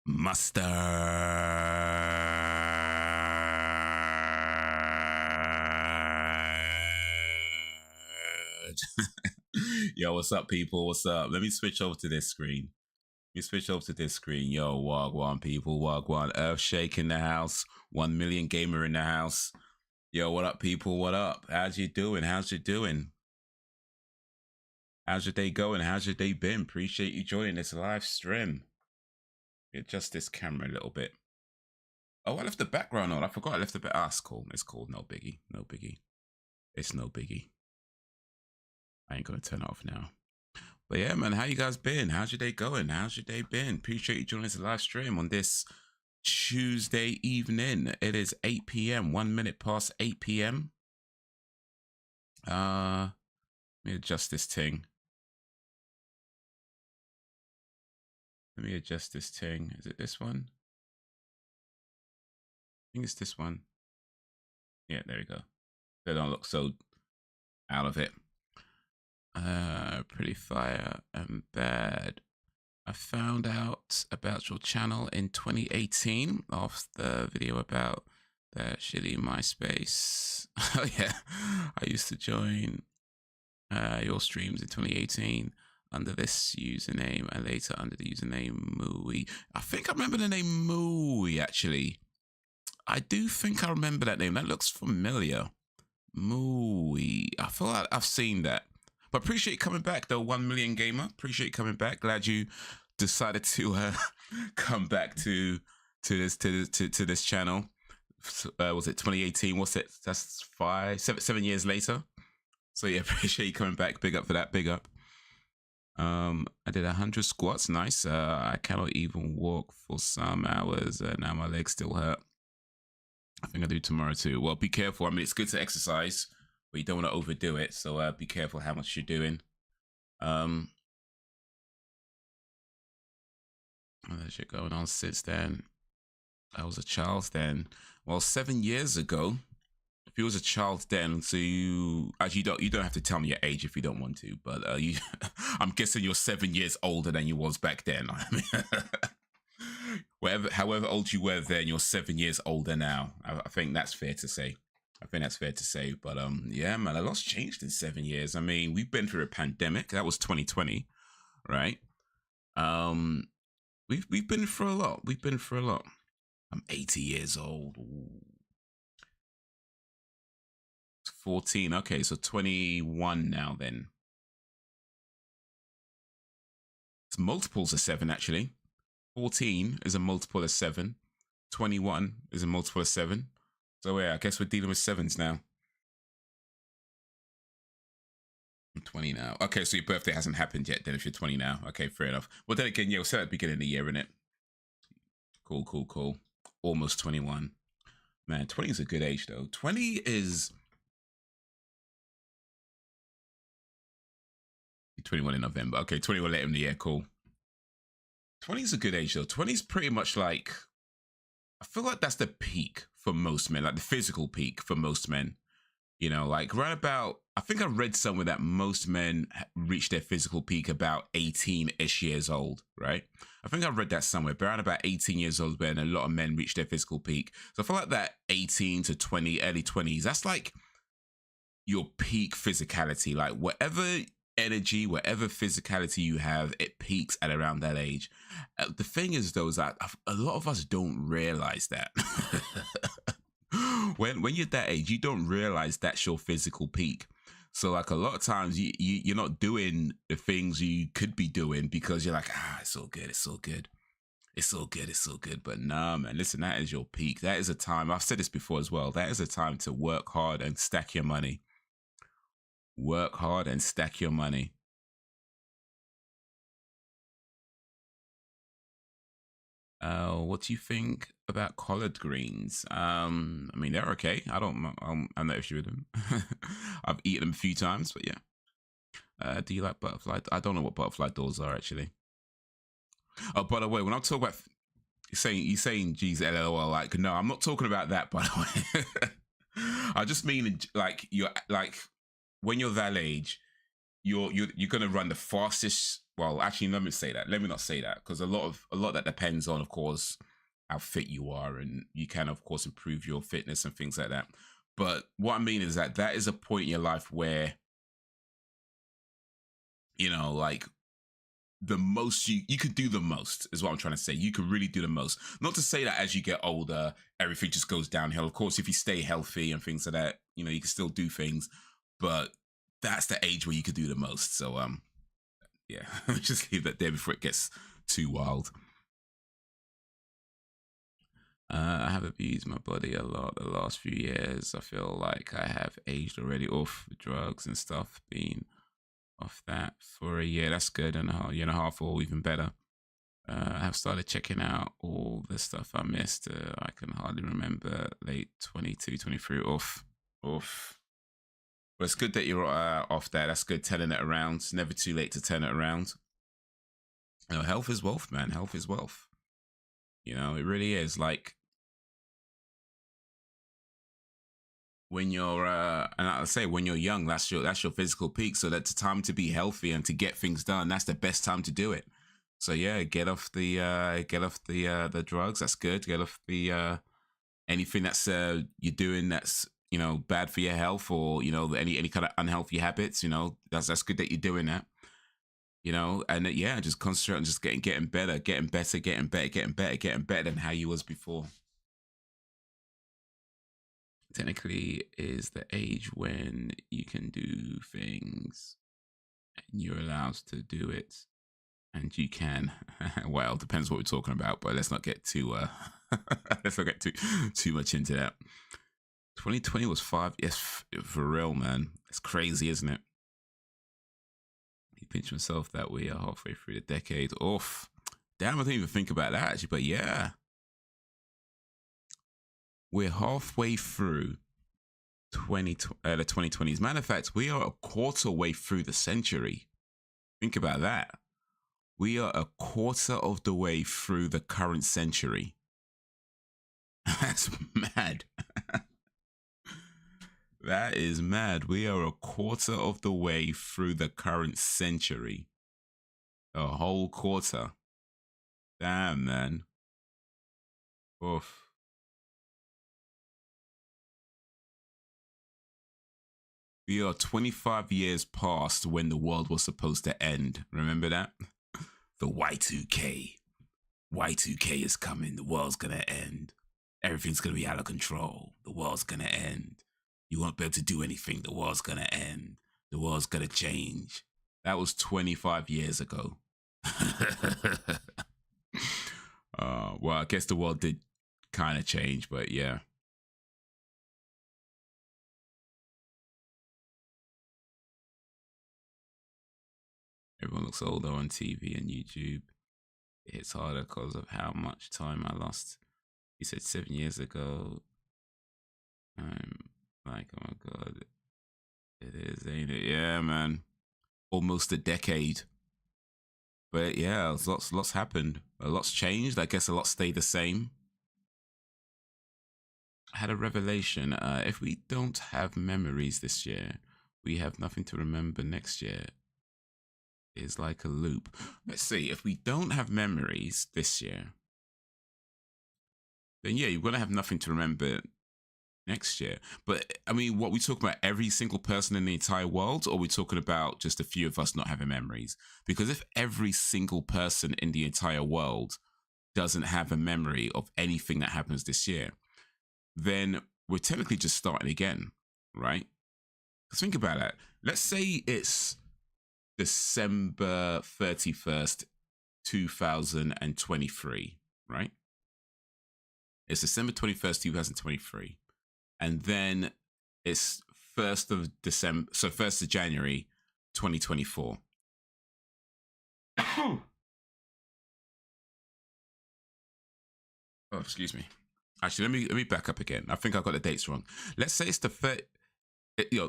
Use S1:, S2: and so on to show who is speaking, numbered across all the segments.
S1: Mustaaaaaaaaaaard. Yo, what's up, people? What's up? Let me switch over to this screen. Yo, wagwan, people. Wagwan. Earthshake in the house. 1 million gamer in the house. Yo, what up, people? What up? How's you doing? How's you doing? How's your day going? How's your day been? Appreciate you joining this live stream. Adjust this camera a little bit. Oh, I left the background on. I forgot I left the back. Ah, it's cool. It's cool. No biggie. No biggie. It's no biggie. I ain't gonna turn it off now. But yeah, man, how you guys been? How's your day going? How's your day been? Appreciate you joining this live stream on this Tuesday evening. It is 8 p.m. 1 minute past 8 p.m. Let me adjust this thing. Let me adjust this thing. Is it this one? I think it's this one. Yeah, there we go. They don't look so out of it. Pretty fire and bad. I found out about your channel in 2018 off the video about that shitty MySpace. Oh yeah, I used to join your streams in 2018 under this username and later under the username Mooey. I think I remember the name Mooey, actually. I do think I remember that name. That looks familiar. Mooey. I feel like I've seen that. But appreciate you coming back, though, 1 million gamer. Appreciate you coming back. Glad you decided to come back to this channel. Was it 2018? What's it? That's 7 years later. So yeah, appreciate you coming back. Big up for that. Big up. I did 100 squats. Nice. I cannot even walk for some hours. Now my legs still hurt. I think I'll do tomorrow too. Well, be careful. I mean, it's good to exercise, but you don't want to overdo it. So be careful how much you're doing. There's shit going on since then. I was a child then. Well, 7 years ago. If you was a child then, so you actually you don't have to tell me your age if you don't want to, but I'm guessing you're 7 years older than you was back then. I mean, however old you were then, you're 7 years older now. I think that's fair to say. But yeah, man, a lot's changed in 7 years. I mean, we've been through a pandemic. That was 2020, right? We've been through a lot. I'm 80 years old. Ooh. 14. Okay, so 21 now then. It's multiples of 7, actually. 14 is a multiple of 7. 21 is a multiple of 7. So yeah, I guess we're dealing with 7s now. I'm 20 now. Okay, so your birthday hasn't happened yet then if you're 20 now. Okay, fair enough. Well, then again, yeah, we'll say at the beginning of the year, innit? Cool. Almost 21. Man, 20 is a good age, though. 20 is... 21 in November. Okay, 21 later in the year, cool. 20 is a good age, though. 20 is pretty much like... I feel like that's the peak for most men, like the physical peak for most men. You know, like right about... I think I read somewhere that most men reach their physical peak about 18-ish years old, right? I think I read that somewhere. But around about 18 years old when a lot of men reach their physical peak. So I feel like that 18 to 20, early 20s, that's like your peak physicality. Like whatever energy, whatever physicality you have, it peaks at around that age. The thing is, though, is that a lot of us don't realize that. when you're that age, you don't realize that's your physical peak. So like a lot of times you're not doing the things you could be doing because you're like, it's all good. But nah, man, listen, that is your peak. That is a time, I've said this before as well, that is a time to work hard and stack your money. Work hard and stack your money. What do you think about collard greens? I mean, they're okay. I'm not issue with them. I've eaten them a few times, but yeah. Do you like butterfly? I don't know what butterfly doors are, actually. Oh, by the way, when I'm talking about you're saying geez, LOL, like, no, I'm not talking about that, by the way. I just mean like you're like when you're that age, you're gonna run the fastest well, actually, let me say that. Let me not say that, because a lot that depends on, of course, how fit you are, and you can, of course, improve your fitness and things like that. But what I mean is that is a point in your life where, you know, like, the most you could do the most is what I'm trying to say. You could really do the most. Not to say that as you get older, everything just goes downhill. Of course, if you stay healthy and things like that, you know, you can still do things. But that's the age where you could do the most. So, yeah, just leave that there before it gets too wild. I have abused my body a lot the last few years. I feel like I have aged already off drugs and stuff, being off that for a year. That's good. And a year and a half, or even better. I have started checking out all the stuff I missed. I can hardly remember late 22, 23 off. But it's good that you're off that. That's good, turning it around. It's never too late to turn it around. You know, health is wealth, man. Health is wealth. You know, it really is. Like, when you're and I say, when you're young, that's your physical peak. So that's the time to be healthy and to get things done. That's the best time to do it. So yeah, get off the drugs. That's good. Get off the anything that's you're doing that's, you know, bad for your health, or, you know, any kind of unhealthy habits. You know, that's good that you're doing that. You know, and yeah, just concentrate on just getting better than how you was before. Technically is the age when you can do things and you're allowed to do it, and you can. Well, depends what we're talking about, but let's not get too let's not get too much into that. 2020 was 5. Yes, for real, man. It's crazy, isn't it? He pinched himself that we are halfway through the decade. Oof. Damn, I didn't even think about that actually, but yeah. We're halfway through the 2020s. Matter of fact, we are a quarter way through the century. Think about that. We are a quarter of the way through the current century. That's mad. That is mad. We are a quarter of the way through the current century. A whole quarter. Damn, man. Oof. We are 25 years past when the world was supposed to end. Remember that? The Y2K. Y2K is coming. The world's going to end. Everything's going to be out of control. The world's going to end. You won't be able to do anything. The world's going to end. The world's going to change. That was 25 years ago. Well, I guess the world did kind of change, but yeah. Everyone looks older on TV and YouTube. It hits harder because of how much time I lost. He said 7 years ago. I'm like, oh my God. It is, ain't it? Yeah, man. Almost a decade. But yeah, lots happened. A lot's changed. I guess a lot stayed the same. I had a revelation. If we don't have memories this year, we have nothing to remember next year. Is like a loop. Let's see, if we don't have memories this year, then yeah, you're gonna have nothing to remember next year. But I mean, what we talking about, every single person in the entire world, or are we talking about just a few of us not having memories? Because if every single person in the entire world doesn't have a memory of anything that happens this year, then we're technically just starting again, right? Because think about that. Let's say it's December 31st, 2023, right? It's December 21st, 2023. And then it's 1st of December, so 1st of January, 2024. Oh, excuse me. Actually, let me back up again. I think I got the dates wrong. Let's say it's the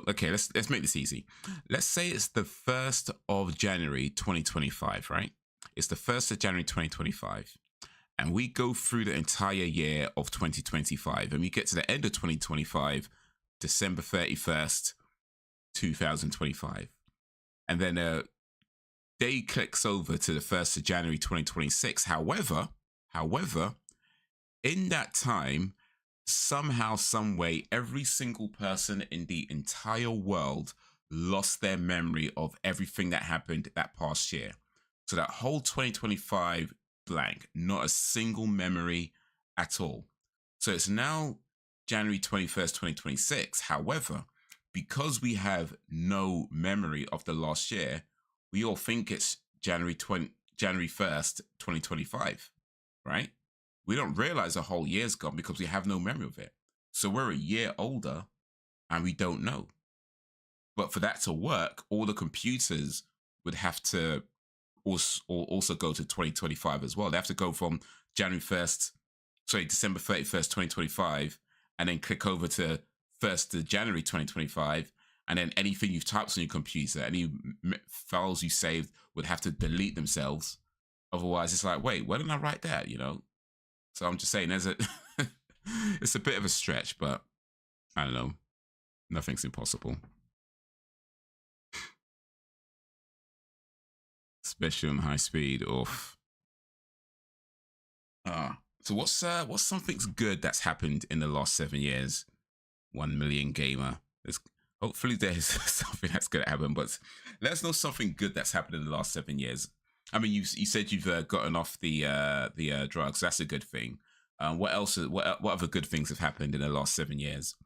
S1: okay, let's make this easy. Let's say it's the 1st of January 2025, right? It's the 1st of January 2025. And we go through the entire year of 2025. And we get to the end of 2025, December 31st, 2025. And then day clicks over to the 1st of January 2026. However, in that time, somehow, some way, every single person in the entire world lost their memory of everything that happened that past year. So that whole 2025 blank, not a single memory at all. So it's now January 21st, 2026. However, because we have no memory of the last year, we all think it's January 1st, 2025, right? We don't realize a whole year's gone because we have no memory of it. So we're a year older and we don't know. But for that to work, all the computers would have to also go to 2025 as well. They have to go from December 31st, 2025, and then click over to 1st of January 2025. And then anything you've typed on your computer, any files you saved would have to delete themselves. Otherwise, it's like, wait, where did I write that? You know? So I'm just saying, it's a bit of a stretch, but I don't know. Nothing's impossible. Especially on high speed. Oof. So what's something good that's happened in the last 7 years? 1 million gamer. Hopefully there's something that's going to happen, but let us know something good that's happened in the last 7 years. I mean, you said you've gotten off the drugs. That's a good thing. What else? What other good things have happened in the last 7 years?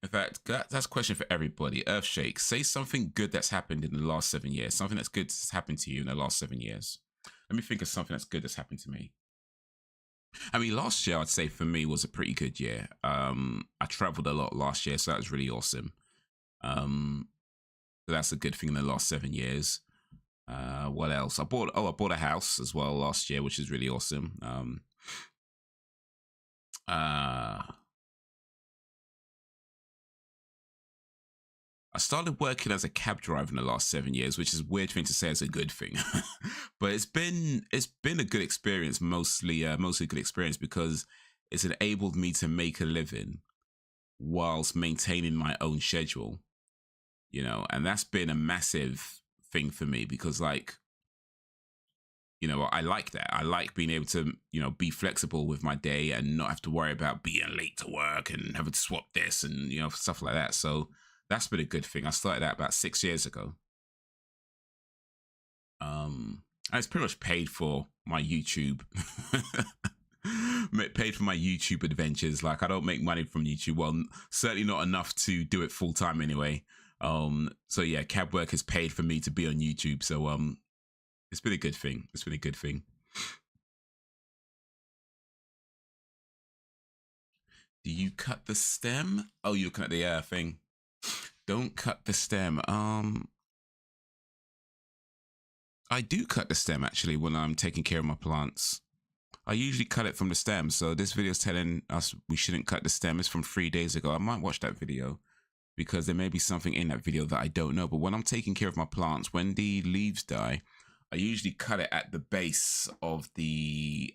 S1: In fact, that's a question for everybody. Earthshake, say something good that's happened in the last 7 years. Something that's good that's happened to you in the last 7 years. Let me think of something that's good that's happened to me. I mean, last year, I'd say for me was a pretty good year. I traveled a lot last year, so that was really awesome. That's a good thing in the last 7 years. What else? I bought a house as well last year, which is really awesome. I started working as a cab driver in the last 7 years, which is a weird thing to say as a good thing, but it's been a good experience, mostly good experience, because it's enabled me to make a living whilst maintaining my own schedule, you know, and that's been a massive thing for me because, like, you know, I like that. I like being able to, you know, be flexible with my day and not have to worry about being late to work and having to swap this and, you know, stuff like that. So that's been a good thing. I started that about 6 years ago. And it's pretty much paid for my YouTube. Paid for my YouTube adventures. Like, I don't make money from YouTube. Well, certainly not enough to do it full time anyway. So yeah, cab work has paid for me to be on YouTube. So it's been a good thing. It's been a good thing. Do you cut the stem? Oh, you're looking at the thing. Don't cut the stem. I do cut the stem actually when I'm taking care of my plants. I usually cut it from the stem. So this video is telling us we shouldn't cut the stem. It's from 3 days ago. I might watch that video because there may be something in that video that I don't know. But when I'm taking care of my plants, when the leaves die, I usually cut it at the base of the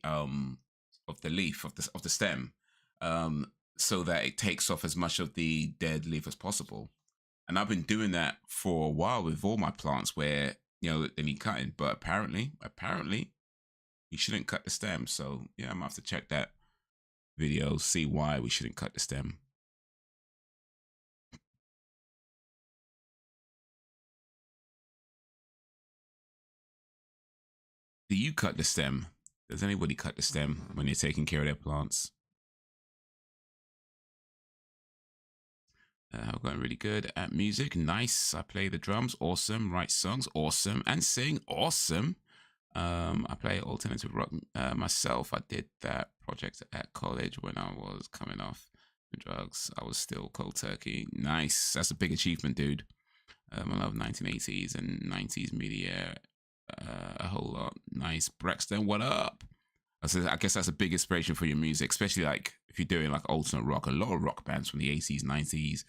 S1: leaf of the stem, so that it takes off as much of the dead leaf as possible. And I've been doing that for a while with all my plants where, you know, they need cutting. But apparently, you shouldn't cut the stem. So yeah, I'm gonna have to check that video, see why we shouldn't cut the stem. Do you cut the stem? Does anybody cut the stem when you're taking care of their plants? I've gotten really good at music. Nice. I play the drums. Awesome. Write songs. Awesome. And sing. Awesome. I play alternative rock myself. I did that project at college when I was coming off the drugs. I was still cold turkey. Nice. That's a big achievement, dude. I love 1980s and 90s media a whole lot. Nice. Braxton, what up? I guess that's a big inspiration for your music, especially like if you're doing like alternate rock. A lot of rock bands from the 80s, 90s,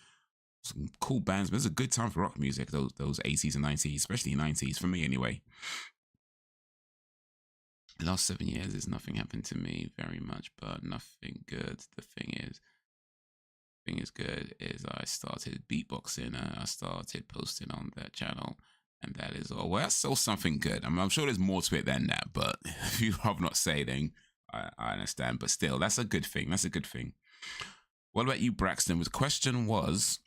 S1: some cool bands. But it's a good time for rock music. Those 80s and 90s, especially 90s for me anyway. The last 7 years is nothing happened to me very much, but nothing good. The thing is, thing is good is I started beatboxing. I started posting on that channel, and that is all. Well, that's still something good. I mean, I'm sure there's more to it than that, but if you have not say, then I understand. But still, that's a good thing. That's a good thing. What about you, Braxton? The question was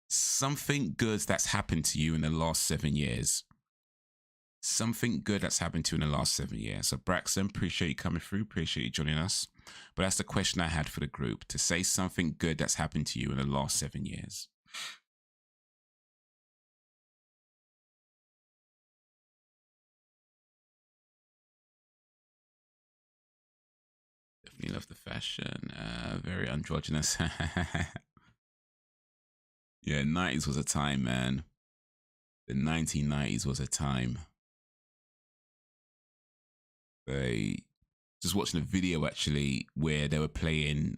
S1: something good that's happened to you in the last 7 years. Something good that's happened to you in the last 7 years. So, Braxton, appreciate you coming through. Appreciate you joining us. But that's the question I had for the group, to say something good that's happened to you in the last 7 years. Definitely love the fashion. Very androgynous. Yeah, 90s was a time, man. The 1990s was a time. They just watching a video actually where they were playing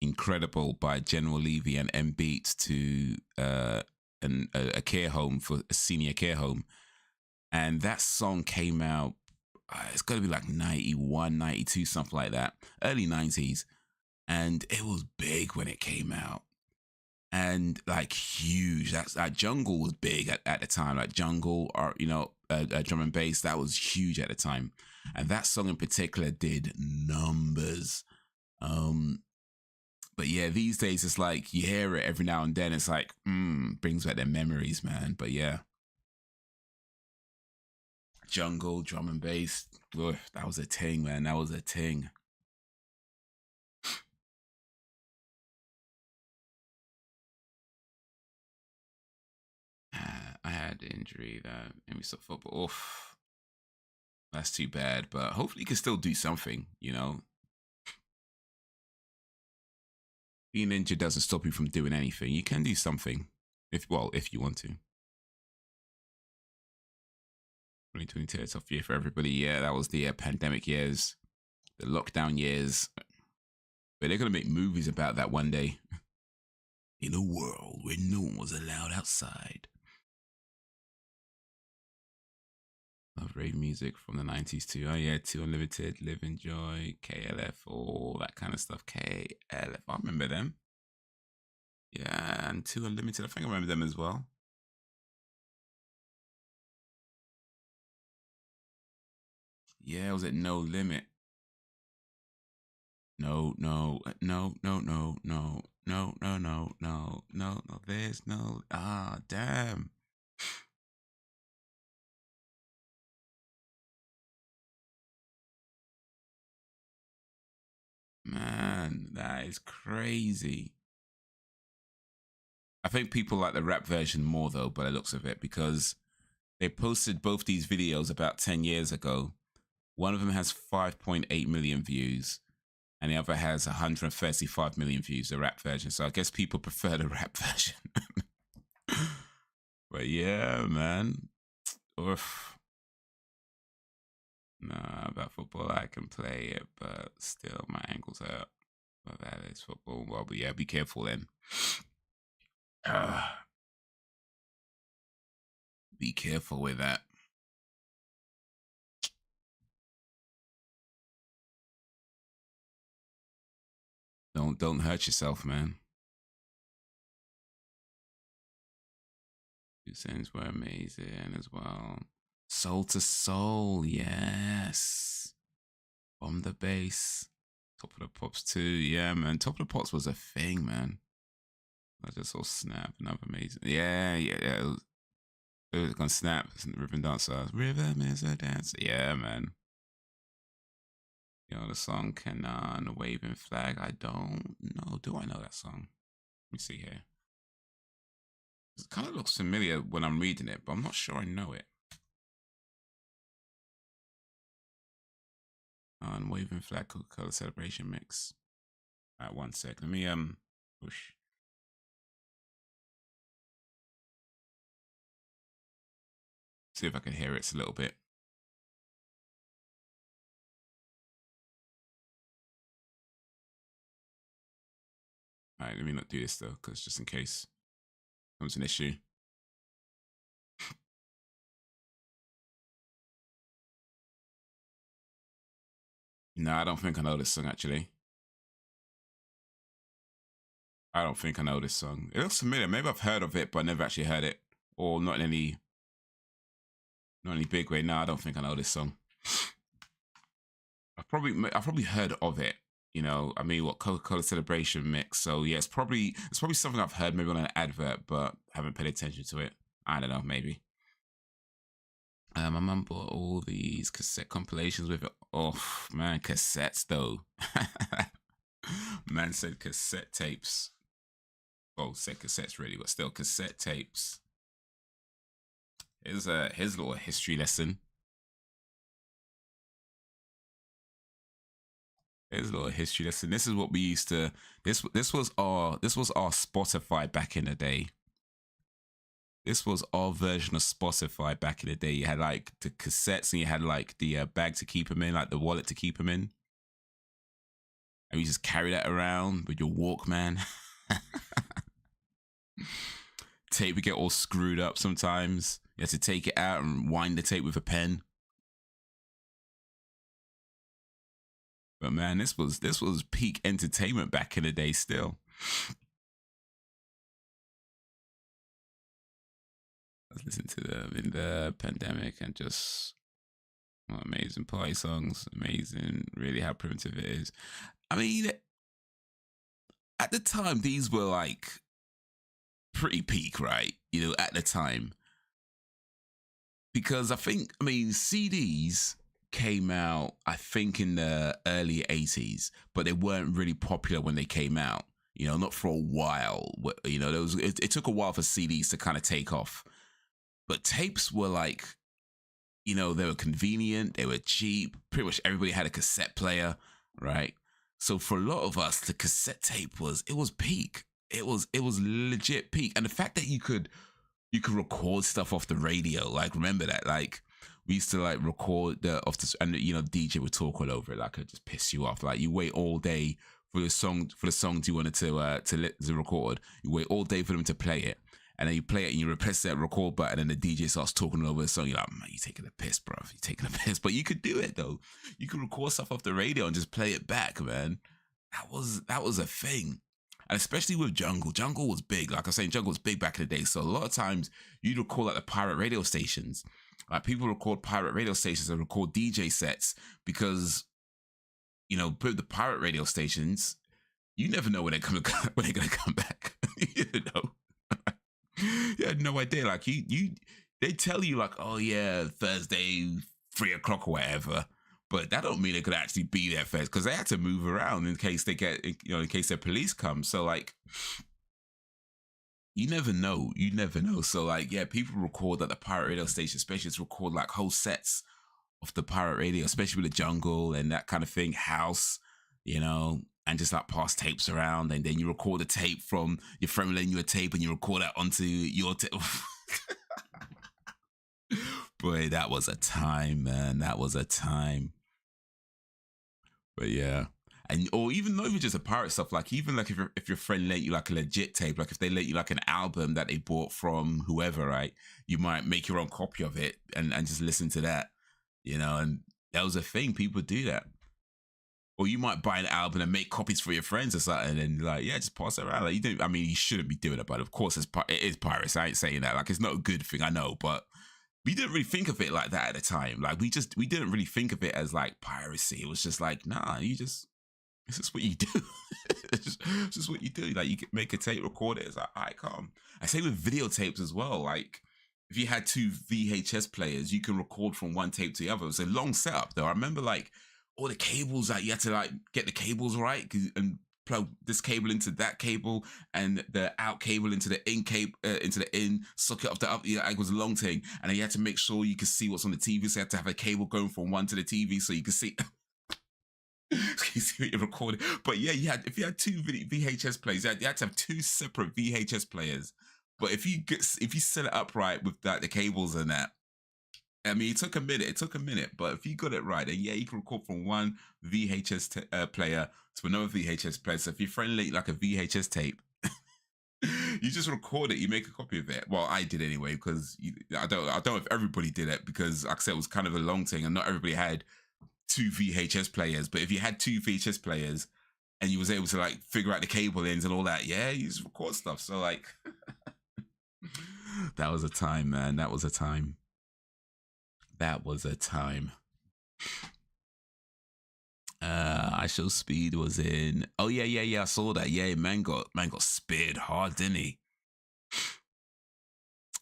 S1: Incredible by General Levy and M Beats to a care home, for a senior care home. And that song came out, it's got to be like 91, 92, something like that, early 90s. And it was big when it came out. And like huge. That's like Jungle was big at the time. Like Jungle, or drum and bass, that was huge at the time. And that song in particular did numbers. But yeah, these days it's like you hear it every now and then. It's like brings back their memories, man. But yeah, Jungle, drum and bass, ugh, that was a ting, man. That was a ting. I had injury that made me stop football. Oof, that's too bad. But hopefully you can still do something. Being injured doesn't stop you from doing anything. You can do something if you want to. 2022, a tough year for everybody. Yeah, that was the pandemic years, the lockdown years. But they're gonna make movies about that one day. In a world where no one was allowed outside. Love rave music from the 90s too. Oh yeah, 2 Unlimited, Live Enjoy, KLF, all that kind of stuff. KLF, I remember them. Yeah, and 2 Unlimited, I think I remember them as well. Yeah, was it No Limit? No, no, no, no, no, no, no, no, no, no, no, no, there's no, damn. Man, that is crazy. I think people like the rap version more though, by the looks of it, because they posted both these videos about 10 years ago. One of them has 5.8 million views, and the other has 135 million views, the rap version. So I guess people prefer the rap version. But yeah, man. Oof. Nah, about football, I can play it, but still my ankles hurt. But that is football. Well, but yeah, be careful then. Be careful with that. Don't hurt yourself, man. Two Cents were amazing as well. Soul to Soul, yes. On the bass. Top of the Pops too, yeah, man. Top of the Pops was a thing, man. I just saw Snap, another amazing. Yeah. It was gonna Snap, Rhythm Dancer. Rhythm is a dancer. Yeah, man. The song Canon, Waving Flag. I don't know. Do I know that song? Let me see here. It kind of looks familiar when I'm reading it, but I'm not sure I know it. On Waving Flag Coca-Cola Celebration Mix. All right, 1 sec. Let me push. See if I can hear it a little bit. All right, let me not do this though, because just in case comes an issue. No, I don't think I know this song actually. I don't think I know this song. It looks familiar. Maybe I've heard of it, but never actually heard it, or not in any big way. No, I don't think I know this song. I've probably heard of it. You know, I mean, what Coca-Cola Celebration mix. So yeah, it's probably something I've heard maybe on an advert, but haven't paid attention to it. I don't know, maybe. My mum bought all these cassette compilations with it. Oh man, cassettes though. Man said cassette tapes. Oh, said cassettes really, but still cassette tapes. Here's a little history lesson. Here's a little history lesson. This is what we used to. This was our Spotify back in the day. This was our version of Spotify back in the day. You had like the cassettes, and you had like the bag to keep them in, like the wallet to keep them in, and you just carry that around with your Walkman. Tape would get all screwed up sometimes. You had to take it out and wind the tape with a pen. But man, this was peak entertainment back in the day still. Let's listen to them in the pandemic and just amazing party songs. Amazing, really how primitive it is. I mean, at the time, these were like pretty peak, right? You know, at the time. Because I mean, CDs came out, I think, in the early 80s, but they weren't really popular when they came out. You know, not for a while. You know, it took a while for CDs to kind of take off. But tapes were like, you know, they were convenient, they were cheap. Pretty much everybody had a cassette player, right? So for a lot of us, the cassette tape was peak. It was legit peak. And the fact that you could record stuff off the radio, like remember that, like we used to like record and you know, DJ would talk all over it, like it just piss you off. Like you wait all day for the songs you wanted to record. You wait all day for them to play it, and then you play it and you press that record button, and the DJ starts talking over the song. You're like, man, you taking a piss, bro. You taking a piss. But you could do it though. You could record stuff off the radio and just play it back, man. That was a thing. And especially with Jungle. Jungle was big. Like I was saying, Jungle was big back in the day. So a lot of times you'd record like the pirate radio stations. Like people record pirate radio stations and record DJ sets because, you know, with the pirate radio stations, you never know when they're gonna come back. You know, you had no idea. Like they tell you like, oh yeah, Thursday 3:00 or whatever. But that don't mean they could actually be there first, because they had to move around in case they get, you know, in case their police come. So like, you never know. So like, yeah, people record at the pirate radio station, especially to record like whole sets of the pirate radio, especially with the Jungle and that kind of thing, house, you know, and just like pass tapes around, and then you record a tape from your friend lending you a tape, and you record that onto your tape. Boy, that was a time, man. That was a time. But yeah, and or even though it's just a pirate stuff, like even like if your friend lent you like a legit tape, like if they lent you like an album that they bought from whoever, right? You might make your own copy of it and just listen to that, you know. And that was a thing. People do that. Or you might buy an album and make copies for your friends or something, and like, yeah, just pass it around. Like you don't. I mean, you shouldn't be doing it, but of course, it is pirates. I ain't saying that. Like it's not a good thing, I know, but we didn't really think of it like that at the time. Like we didn't really think of it as like piracy. It was just like, nah, it's just what you do. it's just what you do. Like you make a tape, record it. It's like, all right, calm. I say with videotapes as well. Like if you had two VHS players, you can record from one tape to the other. It was a long setup though. I remember like all the cables, like you had to like get the cables right and plug this cable into that cable and the out cable into the in cable into the in socket of the up. Yeah, it was a long thing, and then you had to make sure you could see what's on the TV. So you had to have a cable going from one to the TV so you could see. You see what you're recording. But yeah, if you had two VHS players, you had to have two separate VHS players. But if you set it up right with that the cables and that, I mean, it took a minute, but if you got it right, then yeah, you can record from one VHS player to another VHS player. So if your friend lent like a VHS tape, you just record it, you make a copy of it. Well, I did anyway, because I don't know if everybody did it, because like I said, it was kind of a long thing, and not everybody had two VHS players. But if you had two VHS players and you was able to like figure out the cable ends and all that. Yeah, you just record stuff. So like, that was a time, man. That was a time. That was a time. IShowSpeed was in. Oh yeah. I saw that. Yeah, man got speared hard, didn't he?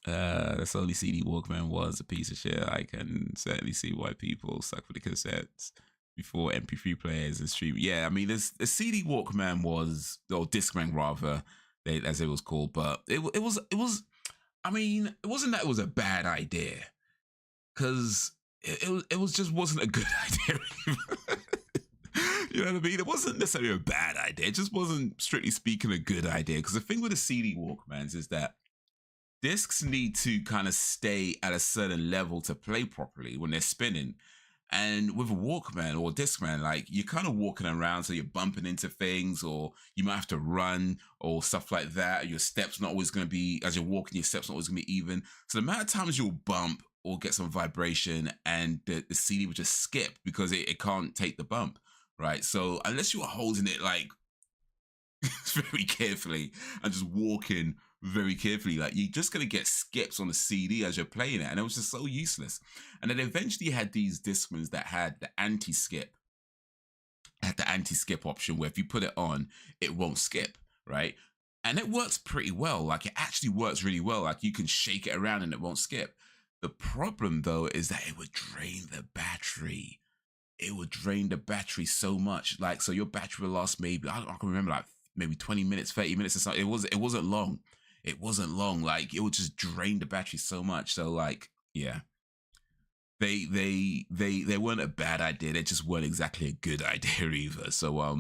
S1: This only CD Walkman was a piece of shit. I can certainly see why people suck for the cassettes before MP3 players and stream. Yeah, I mean, the CD Walkman was, or Discman rather, as it was called, but it was. I mean, it wasn't that it was a bad idea, because it was just wasn't a good idea. You know what I mean? It wasn't necessarily a bad idea. It just wasn't, strictly speaking, a good idea. Because the thing with the CD Walkmans is that discs need to kind of stay at a certain level to play properly when they're spinning. And with a Walkman or a Discman, like, you're kind of walking around, so you're bumping into things, or you might have to run or stuff like that. Your steps not always going to be, as you're walking, your steps not always going to be even. So the amount of times you'll bump or get some vibration and the CD will just skip because it can't take the bump, right? So unless you are holding it like very carefully and just walking very carefully, like, you're just going to get skips on the CD as you're playing it, and it was just so useless. And then eventually you had these Discmans that had the anti-skip, option where if you put it on, it won't skip, right? And it works pretty well. Like, it actually works really well. Like, you can shake it around and it won't skip. The problem though is that it would drain the battery. It would drain the battery so much. Like, so your battery will last maybe, I can remember, like maybe 20 minutes, 30 minutes or something. It wasn't long. It wasn't long. Like, it would just drain the battery so much. So like, yeah, they weren't a bad idea. They just weren't exactly a good idea either. So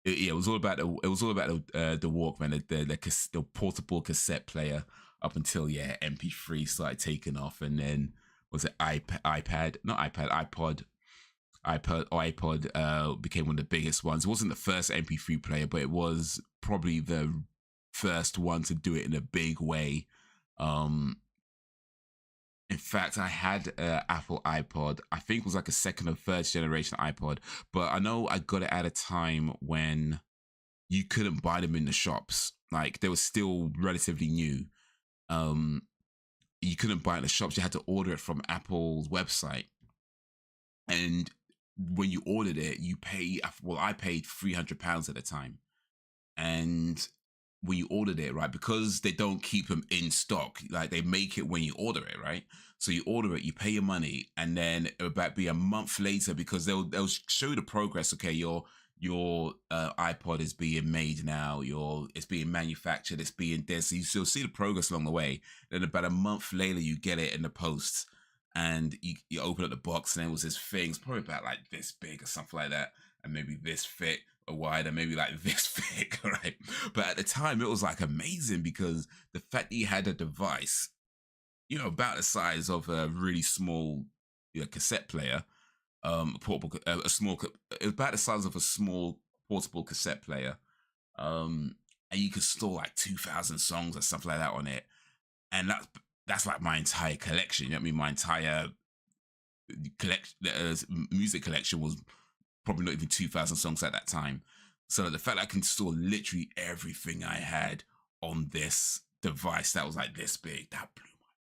S1: it was all about the Walkman, the portable cassette player, up until MP3 started taking off, and then was it iPod became one of the biggest ones. It wasn't the first MP3 player, but it was probably the first one to do it in a big way. In fact, I had an Apple iPod. I think it was like a second or third generation iPod, but I know I got it at a time when you couldn't buy them in the shops. Like, they were still relatively new. You couldn't buy it in the shops. You had to order it from Apple's website. And when you ordered it, you pay, well, I paid £300 at the time. And when you ordered it, right, because they don't keep them in stock, like, they make it when you order it, right? So you order it, you pay your money, and then it would about be a month later, because they'll show you the progress. Okay, your iPod is being made now, it's being manufactured, it's being there. So you'll see the progress along the way. Then about a month later, you get it in the post, and you open up the box, and it was this thing, it's probably about like this big or something like that, and maybe this thick or wide, and maybe like this thick, right? But at the time, it was like amazing, because the fact that you had a device, about the size of a really small cassette player, portable, about the size of a small portable cassette player, and you could store like 2,000 songs or stuff like that on it, and that's like my entire collection. You know what I mean? My entire music collection was probably not even 2,000 songs at that time. So the fact that I can store literally everything I had on this device that was like this big, that blew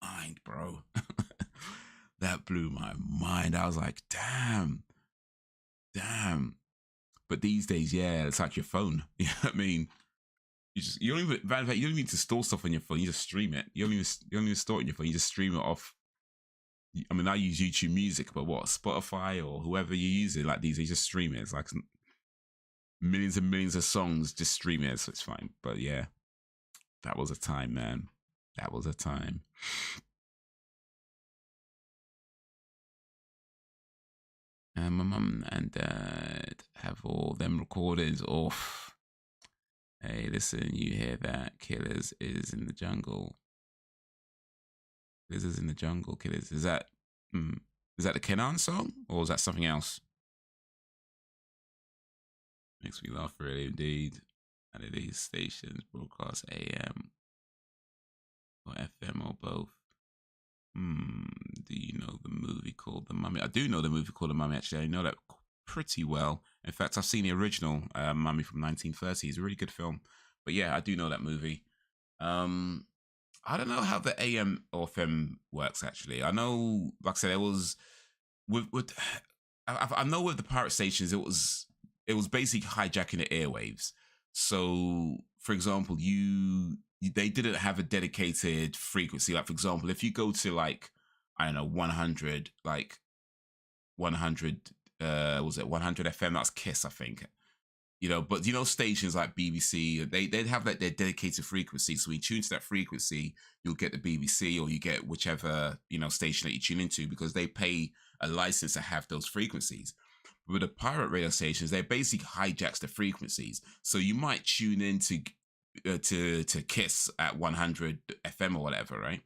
S1: my mind, bro. That blew my mind. I was like, damn. But these days, it's like your phone. You know what I mean? You don't even need to store stuff on your phone. You just stream it. You don't even store it on your phone. You just stream it off. I mean, I use YouTube Music, but what, Spotify or whoever you use it, like these, you just stream it. It's like millions and millions of songs, just stream it, so it's fine. But yeah, that was a time, man. That was a time. And my mum and dad have all them recordings off. Hey, listen, you hear that? Killers is in the jungle. Killers is in the jungle. Killers. Is that the Kenan song, or is that something else? Makes me laugh, really, indeed. And these stations broadcast AM or FM or both. Do you know the movie called The Mummy? I do know the movie called The Mummy, actually. I know that pretty well. In fact, I've seen the original Mummy from 1930. It's a really good film. But yeah, I do know that movie. I don't know how the AM or FM works actually. I know, like I said, it was with I know with the pirate stations, it was basically hijacking the airwaves. So, for example, they didn't have a dedicated frequency. Like, for example, if you go to like I don't know 100, like 100, was it 100 FM? That's Kiss, I think. You know, but you know, stations like BBC, they'd have like their dedicated frequency. So when you tune to that frequency, you'll get the BBC or you get whichever, you know, station that you tune into because they pay a license to have those frequencies. With the pirate radio stations, they basically hijacks the frequencies. So you might tune into to Kiss at 100 FM or whatever, right?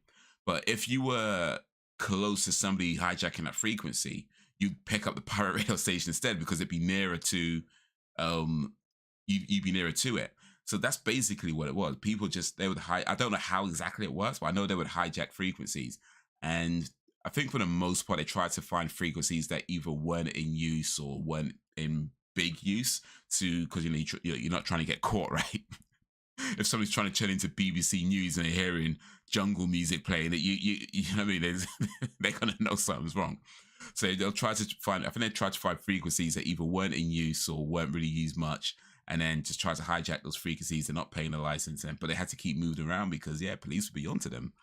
S1: But if you were close to somebody hijacking that frequency, you'd pick up the pirate radio station instead because it'd be nearer to you'd be nearer to it. So that's basically what it was. People just they would I don't know how exactly it works, but I know they would hijack frequencies. And I think for the most part, they tried to find frequencies that either weren't in use or weren't in big use to because you know you're not trying to get caught, right? If somebody's trying to tune into BBC News and they're hearing jungle music playing, that you know what I mean, they're gonna know something's wrong. So they'll try to find. I think they tried to find frequencies that either weren't in use or weren't really used much, and then just try to hijack those frequencies. They're not paying a license, but they had to keep moving around because police would be onto them.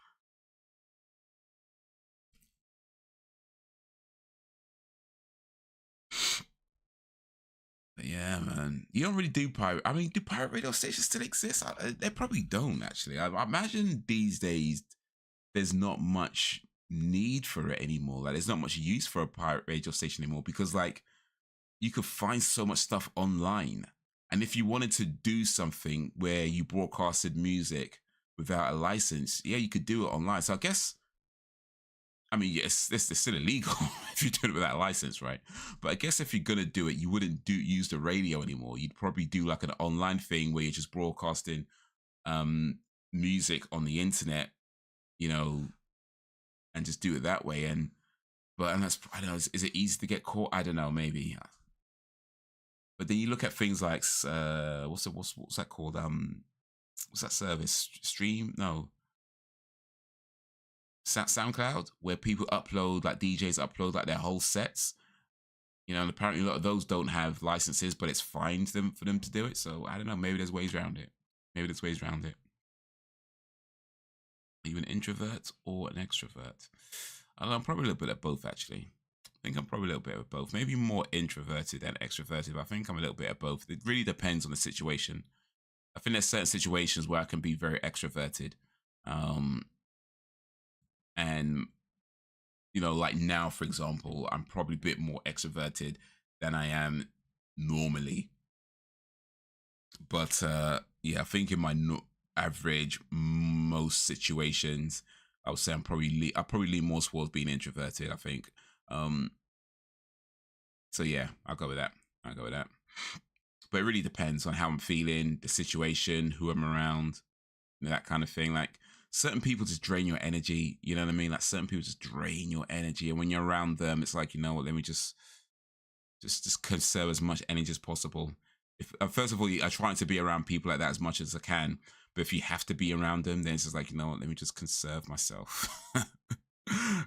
S1: But yeah, man, you don't really do pirate. I mean, do pirate radio stations still exist? They probably don't actually. I imagine these days there's not much need for it anymore. Like, there's not much use for a pirate radio station anymore because like you could find so much stuff online. And if you wanted to do something where you broadcasted music without a license, yeah, you could do it online. So I guess, I mean, yes, this is still illegal if you're doing it without a license, right? But I guess if you're gonna do it, you wouldn't use the radio anymore. You'd probably do like an online thing where you're just broadcasting music on the internet, you know, and just do it that way. And that's I don't know. Is it easy to get caught? I don't know. Maybe. But then you look at things like what's that called? What's that service? Stream? No. SoundCloud, where people upload, like DJs upload like their whole sets. You know, and apparently a lot of those don't have licenses, but it's fine for them to do it. So I don't know. Maybe there's ways around it. Maybe there's ways around it. Are you an introvert or an extrovert? I don't know, I'm probably a little bit of both, actually. I think I'm probably a little bit of both. Maybe more introverted than extroverted, but I think I'm a little bit of both. It really depends on the situation. I think there's certain situations where I can be very extroverted. And, you know, like now, for example, I'm probably a bit more extroverted than I am normally. But yeah, I think in my average, most situations, I would say I probably lean more towards being introverted, I think. So yeah, I'll go with that. But it really depends on how I'm feeling, the situation, who I'm around, you know, that kind of thing. Like certain people just drain your energy, you know what I mean? Like certain people just drain your energy. And when you're around them, it's like, you know what, let me just conserve as much energy as possible. If first of all, I try to be around people like that as much as I can. But if you have to be around them, then it's just like, you know what, let me just conserve myself.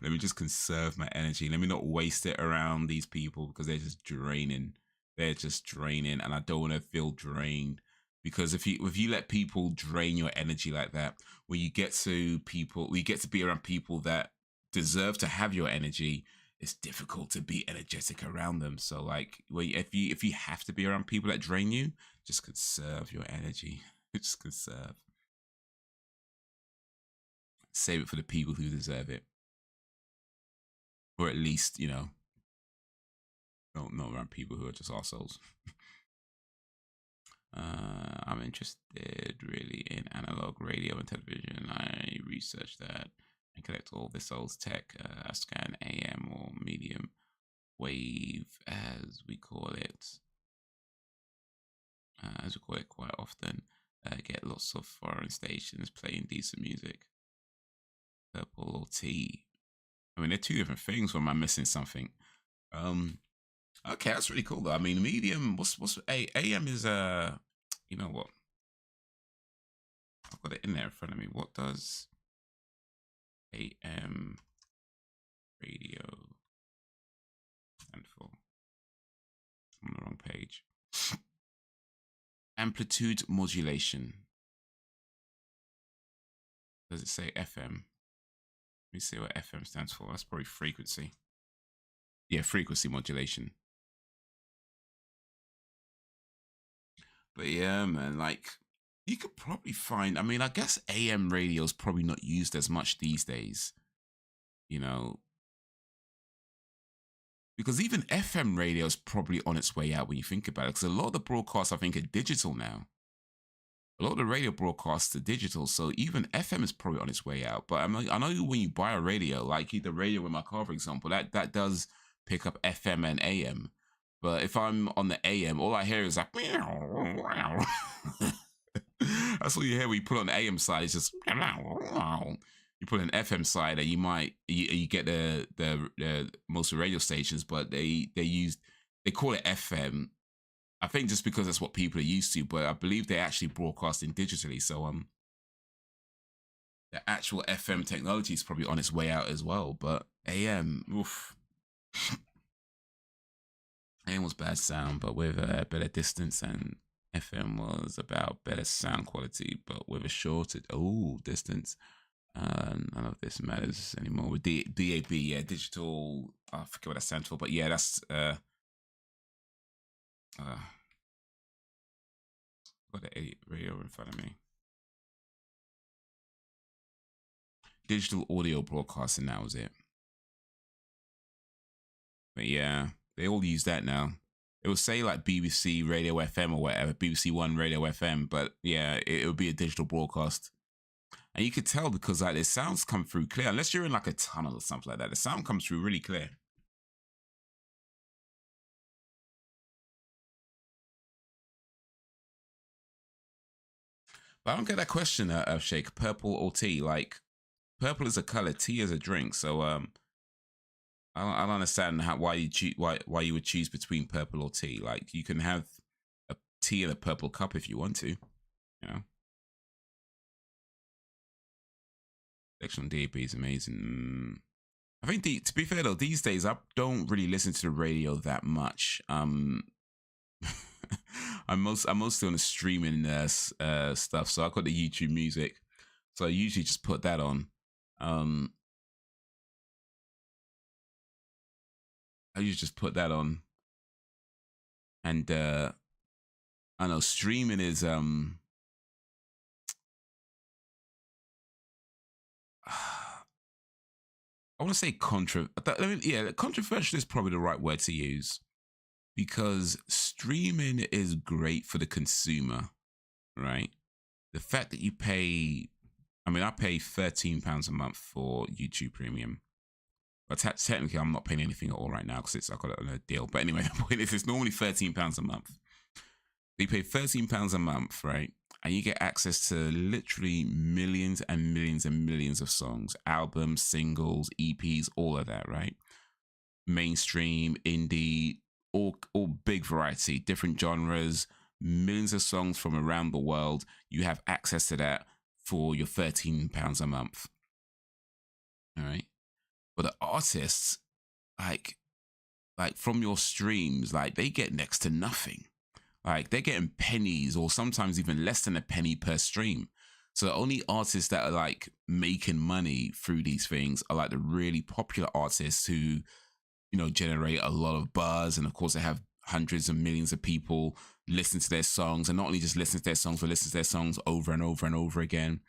S1: Let me just conserve my energy. Let me not waste it around these people because they're just draining. And I don't want to feel drained. Because if you let people drain your energy like that, when you get to be around people that deserve to have your energy, it's difficult to be energetic around them. So like, if you have to be around people that drain you, just conserve your energy. Just conserve. Save it for the people who deserve it. Or at least, you know, not around people who are just assholes. I'm interested really in analog radio and television. I researched that and collect all this old tech. I scan AM or medium wave, as we call it. Quite often. Get lots of foreign stations playing decent music. Purple or tea. I mean, they're two different things. Or am I missing something? Okay, that's really cool though. I mean, medium. What's AM is you know what? I've got it in there in front of me. What does AM radio stand for? I'm on the wrong page. Amplitude modulation. Does it say FM? Let me see what FM stands for. That's probably frequency. Yeah, frequency modulation. But yeah, man, like you could probably find, I mean, I guess AM radio is probably not used as much these days, you know, because even FM radio is probably on its way out when you think about it. Because a lot of the broadcasts, I think, are digital now. A lot of the radio broadcasts are digital, so even FM is probably on its way out. But I know when you buy a radio, like the radio in my car, for example, that does pick up FM and AM. But if I'm on the AM, all I hear is like, that's all you hear when you put on the AM side. It's just, you put an FM side, and you get the most of the radio stations, but they call it FM. I think just because that's what people are used to, but I believe they're actually broadcasting digitally. So the actual FM technology is probably on its way out as well. But AM, oof. AM was bad sound, but with a better distance, and FM was about better sound quality, but with a shorter distance. None of this matters anymore. With DAB, yeah, digital. I forget what that stands for, but yeah, that's got the radio in front of me. Digital audio broadcasting now is it. But yeah, they all use that now. It will say like BBC Radio FM or whatever, BBC One Radio FM, but yeah, it would be a digital broadcast. And you could tell because like the sounds come through clear, unless you're in like a tunnel or something like that. The sound comes through really clear. But I don't get that question, Shake. Purple or tea? Like, purple is a color, tea is a drink. So I don't understand why you would choose between purple or tea. Like, you can have a tea in a purple cup if you want to, you know. Section on DAB is amazing. I think to be fair though, these days I don't really listen to the radio that much. I'm mostly on the streaming stuff, so I've got the YouTube music, so I usually just put that on. I usually just put that on, and I know streaming is I want to say controversial is probably the right word to use, because streaming is great for the consumer, right? The fact that you pay, I mean, I pay £13 a month for YouTube Premium, but technically I'm not paying anything at all right now because I've got a deal. But anyway, the point is, it's normally £13 a month. You pay £13 a month, right? And you get access to literally millions and millions and millions of songs, albums, singles, EPs, all of that, right? Mainstream, indie, all big variety, different genres, millions of songs from around the world. You have access to that for your £13 a month. All right. But the artists, like from your streams, like they get next to nothing. Like they're getting pennies or sometimes even less than a penny per stream. So the only artists that are like making money through these things are like the really popular artists who, you know, generate a lot of buzz. And of course they have hundreds of millions of people listen to their songs, and not only just listen to their songs, but listen to their songs over and over and over again.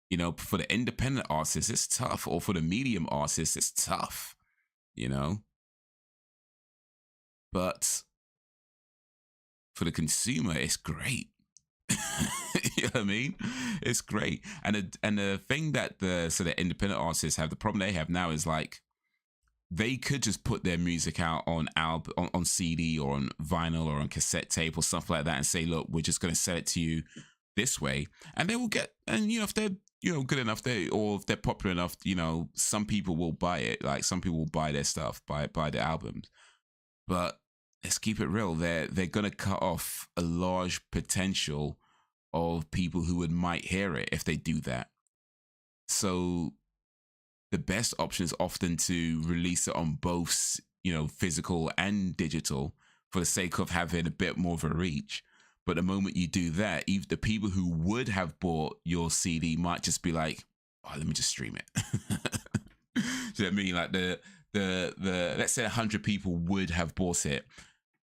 S1: You know, for the independent artists, it's tough. Or for the medium artists, it's tough, you know. But for the consumer, it's great. You know what I mean? It's great. And the thing that the independent artists have, the problem they have now is like they could just put their music out on on CD or on vinyl or on cassette tape or stuff like that and say, look, we're just going to sell it to you this way, and they will get. And you know, if they're good enough, or if they're popular enough, you know, some people will buy it. Like some people will buy their stuff, buy their albums. But let's keep it real. They're gonna cut off a large potential of people who might hear it if they do that. So the best option is often to release it on both, physical and digital, for the sake of having a bit more of a reach. But the moment you do that, even the people who would have bought your CD might just be like, "Oh, let me just stream it." Do you know what I mean? Like the let's say 100 people would have bought it,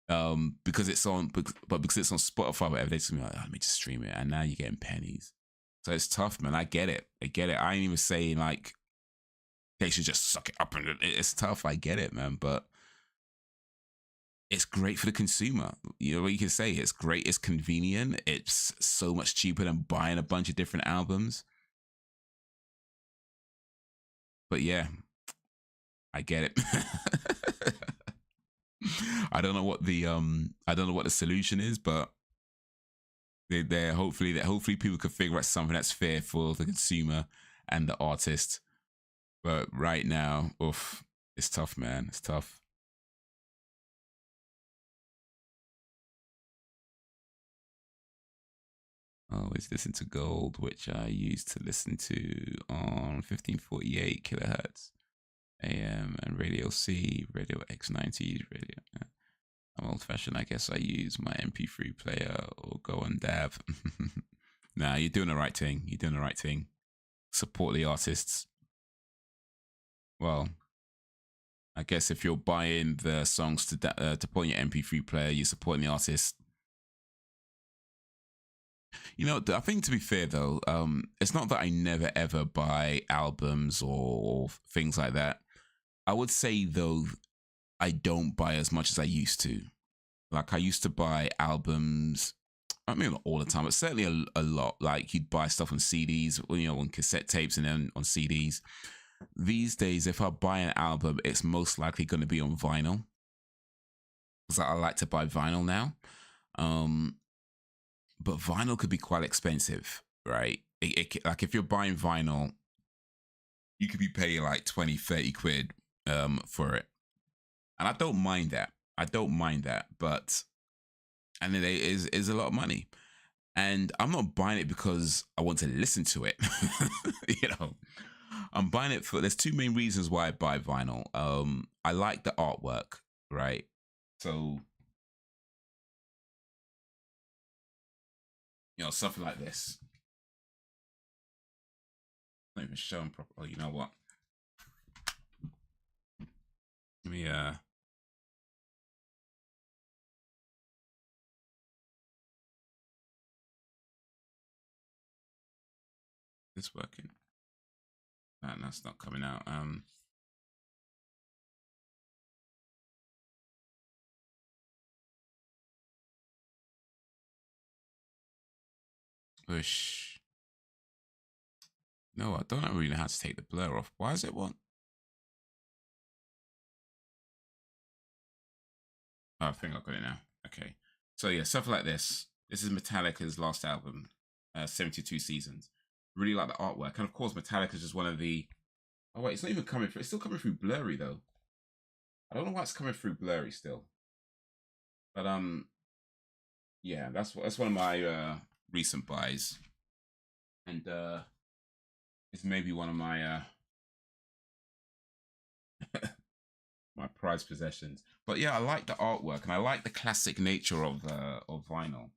S1: because it's on, but because it's on Spotify, or whatever, they just be like, "Oh, let me just stream it," and now you're getting pennies. So it's tough, man. I get it. I ain't even saying like they should just suck it up, and it's tough. I get it, man, but it's great for the consumer. You know what you can say? It's great. It's convenient. It's so much cheaper than buying a bunch of different albums. But yeah, I get it. I don't know what the solution is, but they're hopefully people can figure out something that's fair for the consumer and the artist. But right now, oof, it's tough, man. It's tough. Always listen to Gold, which I used to listen to on 1548 kilohertz AM and Radio C, Radio X90, radio. I'm old fashioned. I guess I use my MP3 player or go on DAV. Nah, you're doing the right thing. You're doing the right thing. Support the artists. Well, I guess if you're buying the songs to put on your MP3 player, you're supporting the artist. I think, to be fair though, it's not that I never ever buy albums or things like that. I would say though, I don't buy as much as I used to. Like I used to buy albums, I mean not all the time, but certainly a lot. Like you'd buy stuff on CDs, on cassette tapes and then on CDs. These days, if I buy an album, it's most likely going to be on vinyl. Because I like to buy vinyl now. But vinyl could be quite expensive, right? Like if you're buying vinyl, you could be paying like 20, 30 quid for it. And I don't mind that. But, and it is a lot of money. And I'm not buying it because I want to listen to it. I'm buying it for, there's two main reasons why I buy vinyl. I like the artwork, right? So, something like this. Not even showing properly. Oh, you know what? Let me this working? No, that's not coming out. Push. No, I don't really know how to take the blur off. Why is it one? Oh, I think I've got it now. Okay. So yeah, stuff like this. This is Metallica's last album, 72 Seasons. Really like the artwork. And of course, Metallica is just one of the... Oh wait, it's not even coming through. It's still coming through blurry though. I don't know why it's coming through blurry still. But yeah, that's one of my recent buys. And it's maybe one of my my prized possessions. But yeah, I like the artwork and I like the classic nature of vinyl.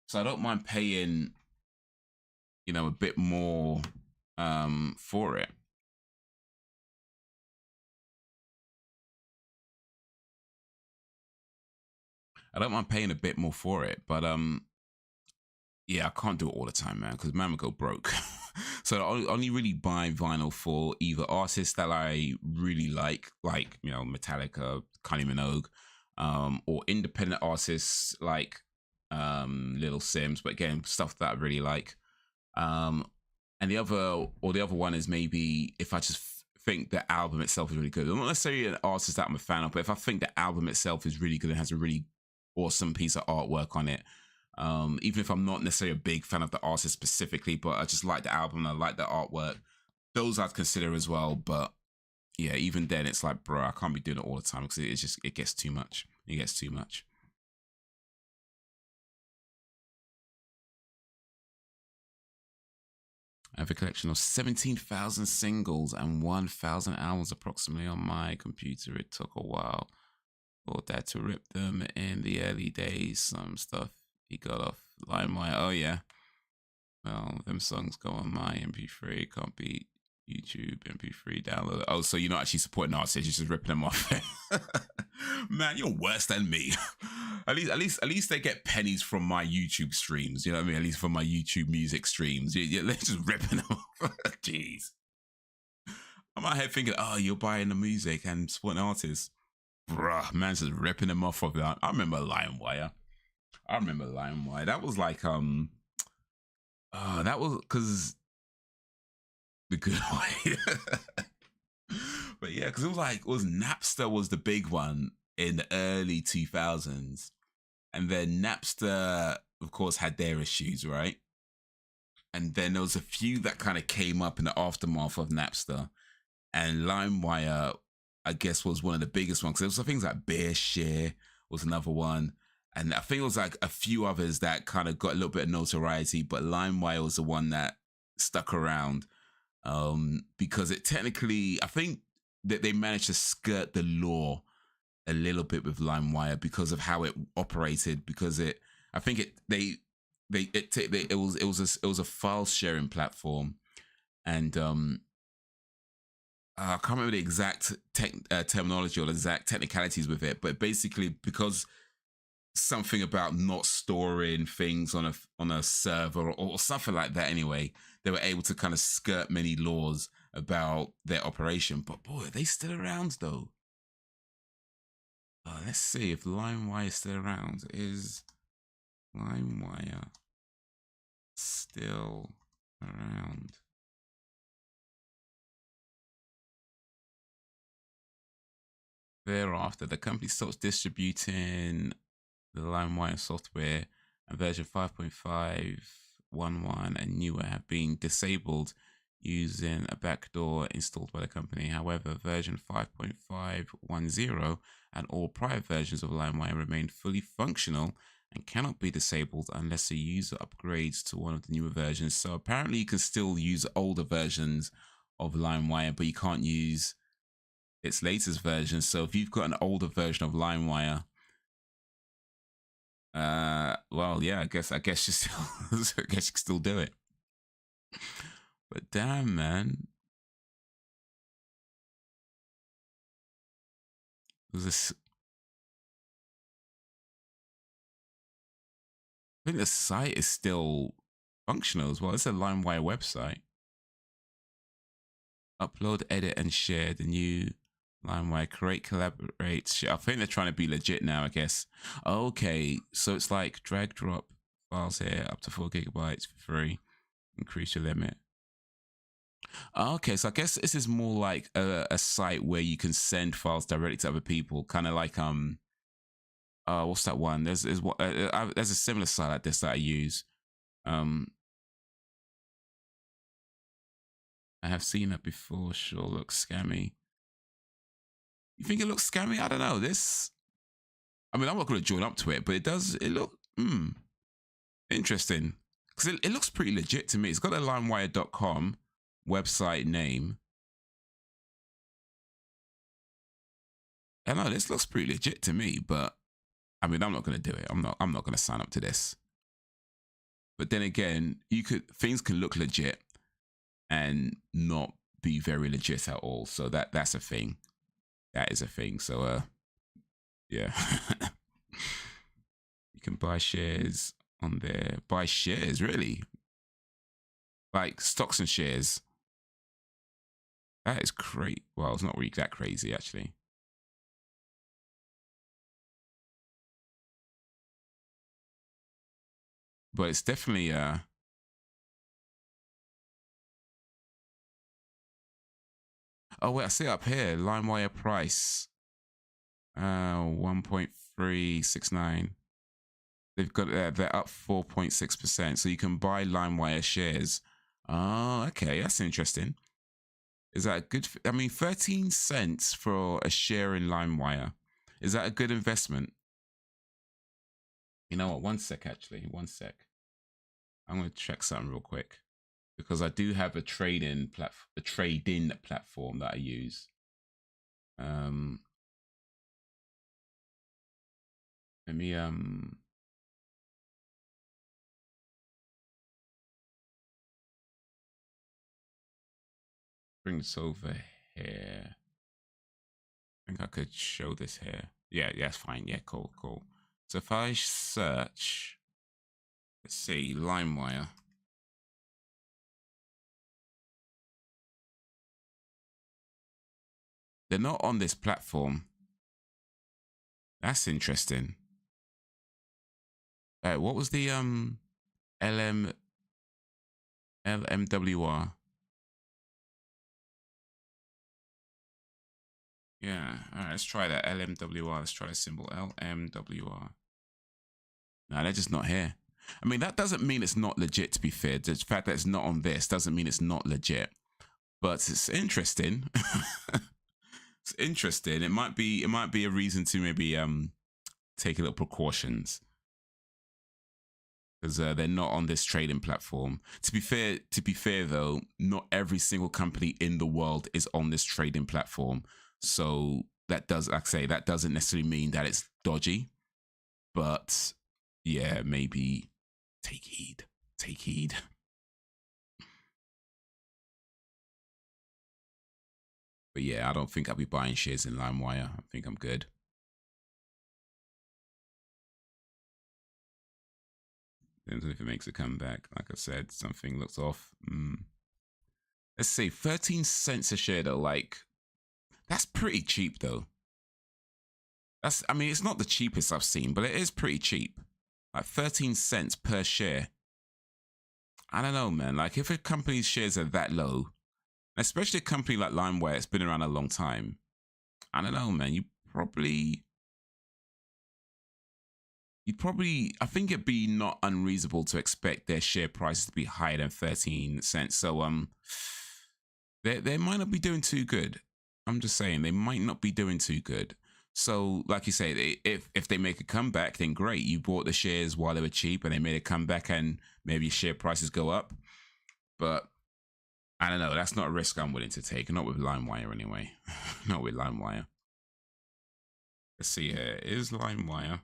S1: So I don't mind paying, a bit more for it. I don't mind paying a bit more for it, but yeah, I can't do it all the time, man, because man would go broke. So I only really buy vinyl for either artists that I really like Metallica, Kylie Minogue, or independent artists like Little Sims, but again, stuff that I really like. And the other one is maybe if I just think the album itself is really good. I'm not necessarily an artist that I'm a fan of, but if I think the album itself is really good and has a really awesome piece of artwork on it, even if I'm not necessarily a big fan of the artist specifically, but I just like the album, I like the artwork, those I'd consider as well. But yeah, even then it's like, bro, I can't be doing it all the time because it gets too much. It gets too much. I have a collection of 17,000 singles and 1,000 albums approximately on my computer. It took a while for Dad to rip them in the early days. Some stuff he got off LimeWire. Oh yeah. Well, them songs go on my MP3. Can't beat YouTube MP3 download. Oh, so you're not actually supporting artists, you're just ripping them off. Man, you're worse than me. at least they get pennies from my YouTube streams. You know what I mean? At least from my YouTube music streams. They're just ripping them off. Jeez. I'm out here thinking, oh, you're buying the music and supporting artists. Bruh, man's just ripping them off of that. I remember LimeWire. That was like that was because the good way. But yeah, because it was Napster was the big one in the early 2000s, and then Napster, of course, had their issues, right? And then there was a few that kind of came up in the aftermath of Napster, and LimeWire, I guess, was one of the biggest ones. There was things like BearShare was another one. And I think it was like a few others that kind of got a little bit of notoriety, but LimeWire was the one that stuck around because it technically, I think that they managed to skirt the law a little bit with LimeWire because of how it operated. Because it was a file sharing platform, and I can't remember the exact terminology or the exact technicalities with it, but basically because something about not storing things on a server or something like that. Anyway, they were able to kind of skirt many laws about their operation. But boy, are they still around though? Let's see if LimeWire is still around. Is LimeWire still around? Thereafter, the company stopped distributing the LimeWire software, and version 5.511 and newer have been disabled using a backdoor installed by the company. However, version 5.510 and all prior versions of LimeWire remain fully functional and cannot be disabled unless a user upgrades to one of the newer versions. So apparently you can still use older versions of LimeWire, but you can't use its latest version. So if you've got an older version of LimeWire, well, yeah, I guess you still, I guess you can still do it. But damn, man, this. I think the site is still functional as well. It's a LimeWire website. Upload, edit, and share the new LimeWire. Create, collaborate, share. I think they're trying to be legit now, I guess. Okay, so it's like drag, drop files here up to 4 gigabytes for free. Increase your limit. Okay, so I guess this is more like a site where you can send files directly to other people, kind of like what's that one? There's a similar site like this that I use. I have seen that before. Sure, looks scammy. You think it looks scammy? I don't know. I mean, I'm not going to join up to it, but it look interesting because it looks pretty legit to me. It's got a LimeWire.com website name. I know this looks pretty legit to me, but I mean, I'm not going to do it. I'm not going to sign up to this. But then again, things can look legit and not be very legit at all. So that's a thing. That is a thing. So yeah. You can buy shares on there. Buy shares, really? Like stocks and shares. That is great. Well, it's not really that crazy, actually. But it's definitely oh wait, I see it up here. LimeWire price 1.369. They've got they're up 4.6%. So you can buy LimeWire shares. Oh, okay, that's interesting. Is that a good? I mean, 13 cents for a share in LimeWire. Is that a good investment? You know what? One sec, actually. One sec. I'm going to check something real quick because I do have a trade-in platform that I use. Let me bring this over here. I think I could show this here. Yeah, that's fine. Yeah, cool. So if I search, let's see, LimeWire. They're not on this platform. That's interesting. What was the LMWR? Yeah, all right, let's try that. LMWR. Let's try the symbol LMWR. No, they're just not here. I mean, that doesn't mean it's not legit, to be fair. The fact that it's not on this doesn't mean it's not legit. But it's interesting. It's interesting. It might be a reason to maybe take a little precautions. Because they're not on this trading platform. To be fair though, not every single company in the world is on this trading platform. So that does, like I say, that doesn't necessarily mean that it's dodgy. But yeah, maybe take heed. Take heed. But yeah, I don't think I'll be buying shares in LimeWire. I think I'm good. Depends if it makes a comeback. Like I said, something looks off. Let's see, 13 cents a share though. Like, that's pretty cheap though. I mean, it's not the cheapest I've seen, but it is pretty cheap. Like 13 cents per share. I don't know, man. Like, if a company's shares are that low, especially a company like LimeWire, it's been around a long time. I don't know, man. You'd probably, I think it'd be not unreasonable to expect their share price to be higher than 13 cents. So, they might not be doing too good. I'm just saying, they might not be doing too good. So, like you say, if they make a comeback, then great. You bought the shares while they were cheap and they made a comeback and maybe share prices go up. But I don't know. That's not a risk I'm willing to take. Not with LimeWire anyway. Not with LimeWire. Let's see here. Is LimeWire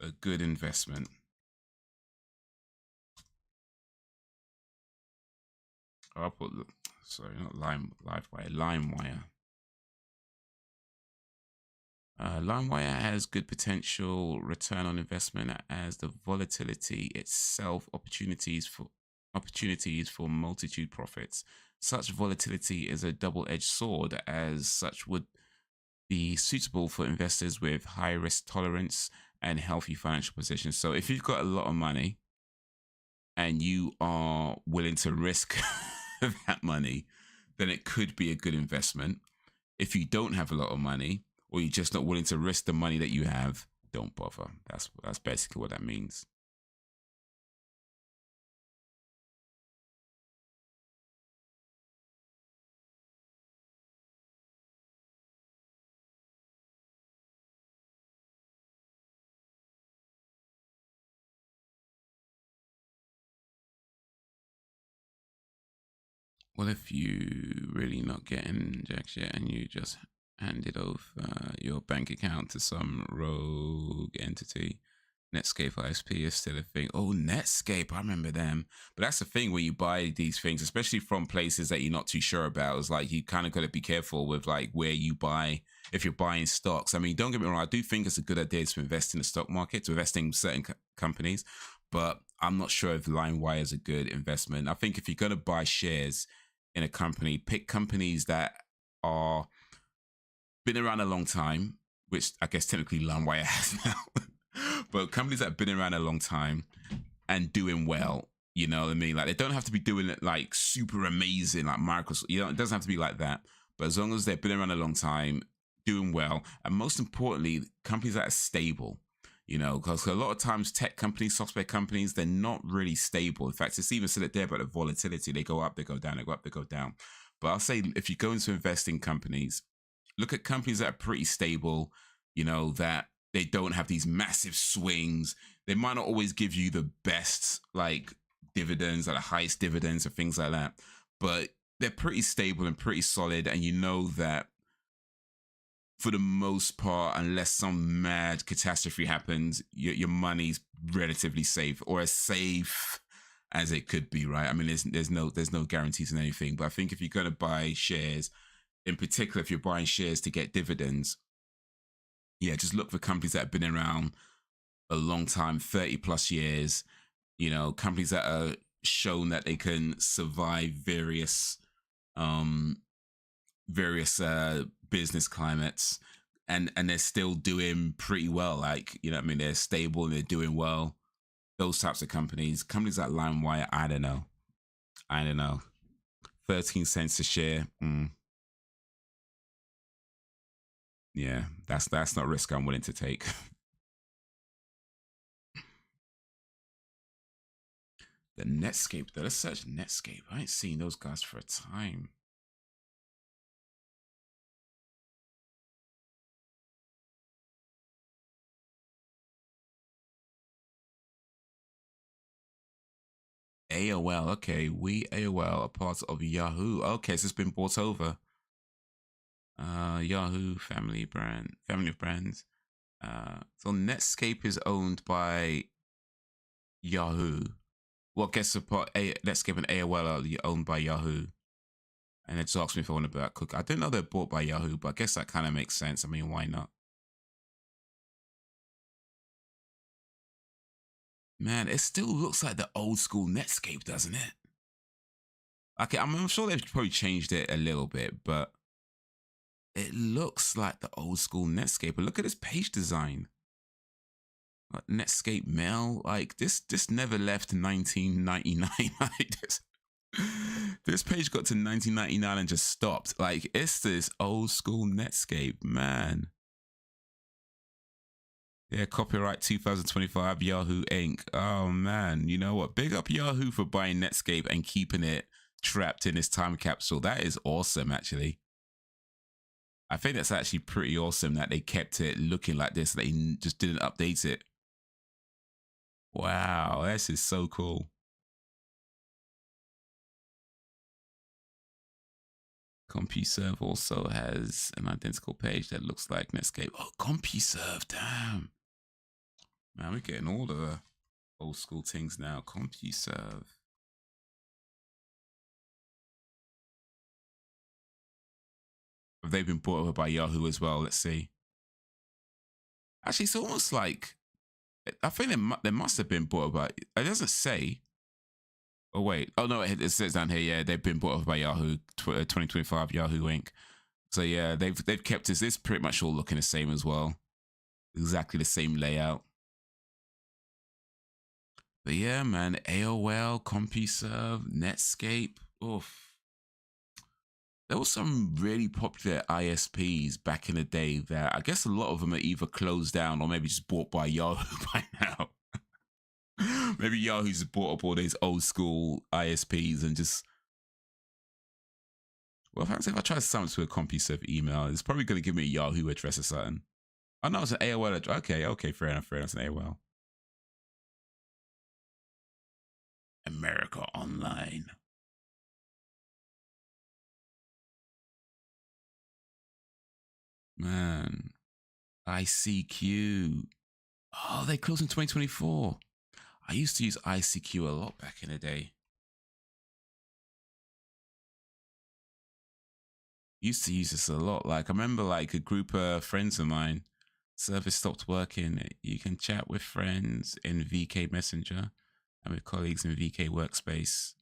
S1: a good investment? Oh, I'll put, sorry, not LimeWire. LimeWire has good potential return on investment as the volatility itself opportunities for multitude profits. Such volatility is a double-edged sword, as such would be suitable for investors with high risk tolerance and healthy financial positions. So if you've got a lot of money and you are willing to risk that money, then it could be a good investment. If you don't have a lot of money, or you're just not willing to risk the money that you have, don't bother. That's basically what that means. Well, if you really not getting jack shit and you just handed over your bank account to some rogue entity, Netscape ISP is still a thing. Oh, Netscape, I remember them. But that's the thing when you buy these things, especially from places that you're not too sure about. It's like you kind of got to be careful with like where you buy, if you're buying stocks. I mean, don't get me wrong, I do think it's a good idea to invest in the stock market, to invest in certain companies, but I'm not sure if LimeWire is a good investment. I think if you're going to buy shares in a company, pick companies that are been around a long time, which I guess technically LimeWire has now. But companies that have been around a long time and doing well, you know what I mean? Like, they don't have to be doing it like super amazing, like Microsoft. You know, it doesn't have to be like that. But as long as they've been around a long time, doing well, and most importantly, companies that are stable. You know, because a lot of times tech companies, software companies, they're not really stable. In fact, it's even said it there about the volatility. They go up, they go down, they go up, they go down. But I'll say if you go into invest in companies, look at companies that are pretty stable, you know, that they don't have these massive swings. They might not always give you the best like dividends or the highest dividends or things like that, but they're pretty stable and pretty solid. And you know that for the most part, unless some mad catastrophe happens, your money's relatively safe, or as safe as it could be, right? I mean, there's no guarantees in anything, but I think if you're going to buy shares, in particular, if you're buying shares to get dividends, yeah, just look for companies that have been around a long time, 30 plus years, you know, companies that are shown that they can survive various business climates, and they're still doing pretty well. Like, you know what I mean? They're stable and they're doing well. Those types of companies like LimeWire, I don't know. 13 cents a share. Yeah, that's not a risk I'm willing to take. The Netscape, though. Let's search Netscape. I ain't seen those guys for a time. AOL, okay. AOL are part of Yahoo. Okay, so it's been bought over. Yahoo family of brands. So Netscape is owned by Yahoo. Well, I guess Netscape and AOL are owned by Yahoo. And it just asked me if I want to buy Cook. I didn't know they're bought by Yahoo, but I guess that kind of makes sense. I mean, why not? Man, it still looks like the old school Netscape, doesn't it? Okay, I'm sure they've probably changed it a little bit, but it looks like the old school Netscape. But look at this page design. Like Netscape Mail, like this never left 1999. Like this page got to 1999 and just stopped. Like, it's this old school Netscape, man. Yeah, copyright 2025 Yahoo Inc. Oh man, you know what? Big up Yahoo for buying Netscape and keeping it trapped in this time capsule. That is awesome, actually. I think that's actually pretty awesome that they kept it looking like this. They just didn't update it. Wow, this is so cool. CompuServe also has an identical page that looks like Netscape. Oh, CompuServe, damn. Man, we're getting all the old school things now. CompuServe. Have they been bought over by Yahoo as well? Let's see. Actually, it's almost like, I think they must have been bought over. It doesn't say. Oh wait. Oh no, it says down here. Yeah, they've been bought over by Yahoo. 2025 Yahoo Inc. So yeah, they've kept this. It's pretty much all looking the same as well. Exactly the same layout. But yeah, man, AOL, CompuServe, Netscape. Oof. There were some really popular ISPs back in the day that I guess a lot of them are either closed down or maybe just bought by Yahoo by now. Maybe Yahoo's bought up all these old school ISPs and just... Well, if I try to sign up to a CompuServe email, it's probably going to give me a Yahoo address or something. Oh no, it's an AOL address. Okay, fair enough, it's an AOL. America Online. Man, ICQ. Oh, they closed in 2024. I used to use ICQ a lot back in the day. Used to use this a lot. Like, I remember like a group of friends of mine, service stopped working. You can chat with friends in VK Messenger and with colleagues in VK Workspace.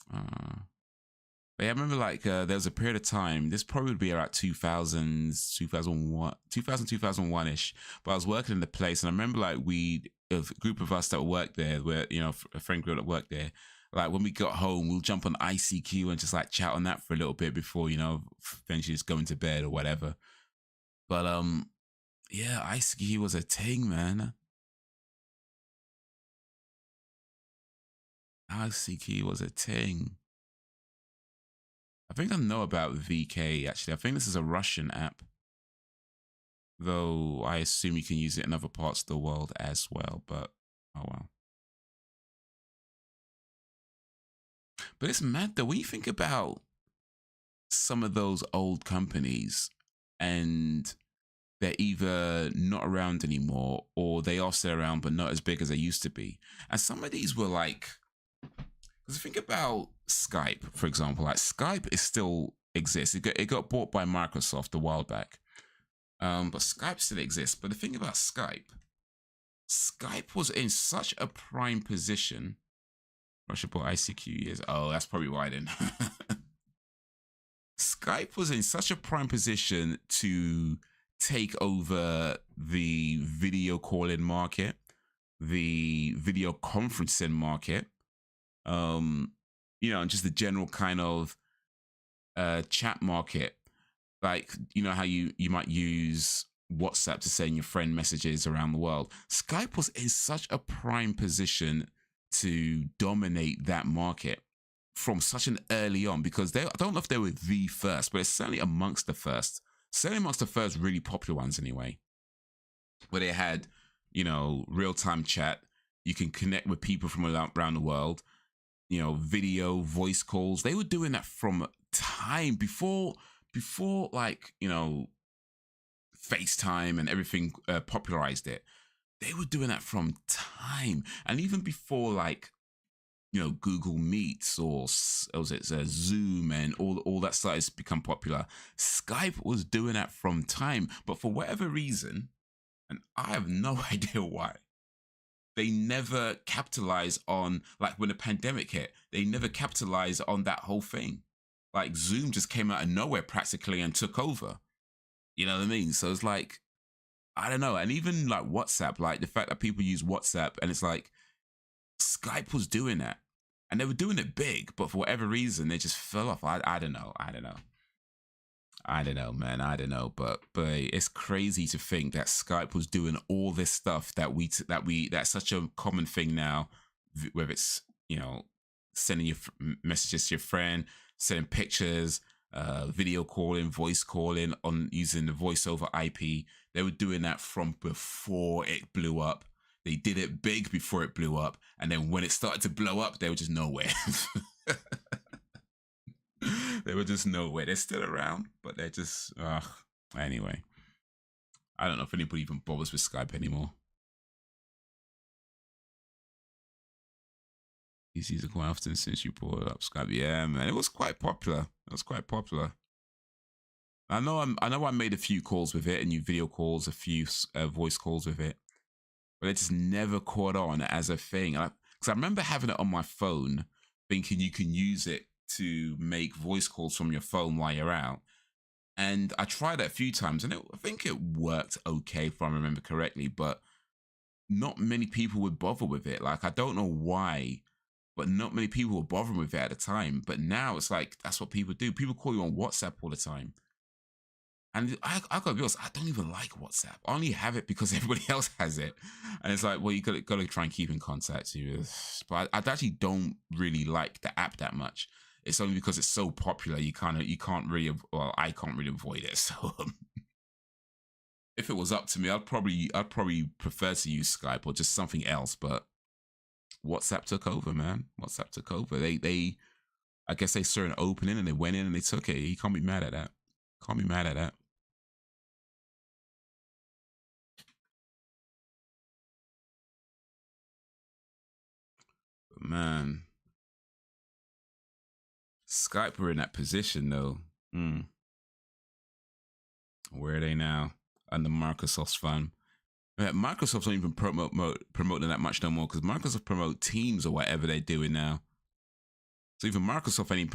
S1: But yeah, I remember like there was a period of time, this probably would be around 2001, 2001-ish, but I was working in the place and I remember like a group of us that worked there, where, you know, a friend group that worked there, like when we got home, we'll jump on ICQ and just like chat on that for a little bit before, you know, eventually just going to bed or whatever. But Yeah, ICQ was a ting, man. ICQ was a ting. I think I know about VK, actually. I think this is a Russian app. Though I assume you can use it in other parts of the world as well, but oh well. But it's mad though, when you think about some of those old companies and they're either not around anymore or they are still around but not as big as they used to be. And some of these were like, because think about Skype, for example. Like Skype is still exists. It got bought by Microsoft a while back. But Skype still exists. But the thing about Skype was in such a prime position. Russia bought ICQ years. Oh, that's probably why then. Skype was in such a prime position to take over the video calling market, the video conferencing market, you know, and just the general kind of chat market. Like, you know how you might use WhatsApp to send your friend messages around the world. Skype was in such a prime position to dominate that market from such an early on, because I don't know if they were the first, but it's certainly amongst the first. Certainly amongst the first really popular ones anyway, where they had, you know, real-time chat. You can connect with people from around the world, you know, video, voice calls. They were doing that from time before like, you know, FaceTime and everything popularized it. They were doing that from time. And even before, like, you know, Google Meets or was it Zoom and all that started to become popular, Skype was doing that from time. But for whatever reason, and I have no idea why, they never capitalized on, like when the pandemic hit, they never capitalized on that whole thing. Like Zoom just came out of nowhere practically and took over. You know what I mean? So it's like, I don't know. And even like WhatsApp, like the fact that people use WhatsApp, and it's like Skype was doing that. And they were doing it big, but for whatever reason, they just fell off. I don't know. I don't know, man. I don't know. But it's crazy to think that Skype was doing all this stuff that's such a common thing now, whether it's, you know, sending your messages to your friend, sending pictures, video calling, voice calling on using the voice over IP. They were doing that from before it blew up. They did it big before it blew up, and then when it started to blow up, they were just nowhere. They were just nowhere. They're still around, but they're just anyway. I don't know if anybody even bothers with Skype anymore. He's used it quite often since you brought up Skype. Yeah, man, it was quite popular. I know I made a few calls with it, and you video calls, a few voice calls with it, but it just never caught on as a thing. Because I remember having it on my phone, thinking you can use it to make voice calls from your phone while you're out. And I tried it a few times, and I think it worked okay, if I remember correctly, but not many people would bother with it. Like, I don't know why, but not many people were bothering with it at the time. But now it's like, that's what people do. People call you on WhatsApp all the time. And I gotta be honest, I don't even like WhatsApp. I only have it because everybody else has it. And it's like, well, you gotta try and keep in contact. But I actually don't really like the app that much. It's only because it's so popular, you can't really, well, I can't really avoid it. So if it was up to me, I'd probably prefer to use Skype or just something else. But WhatsApp took over, man. WhatsApp took over. They I guess they saw an opening and they went in and they took it. You can't be mad at that. Can't be mad at that. But man, Skype were in that position though. Where are they now? Under Microsoft's thumb. Microsoft don't even promoting that much no more, because Microsoft promote Teams or whatever they're doing now. So even Microsoft ain't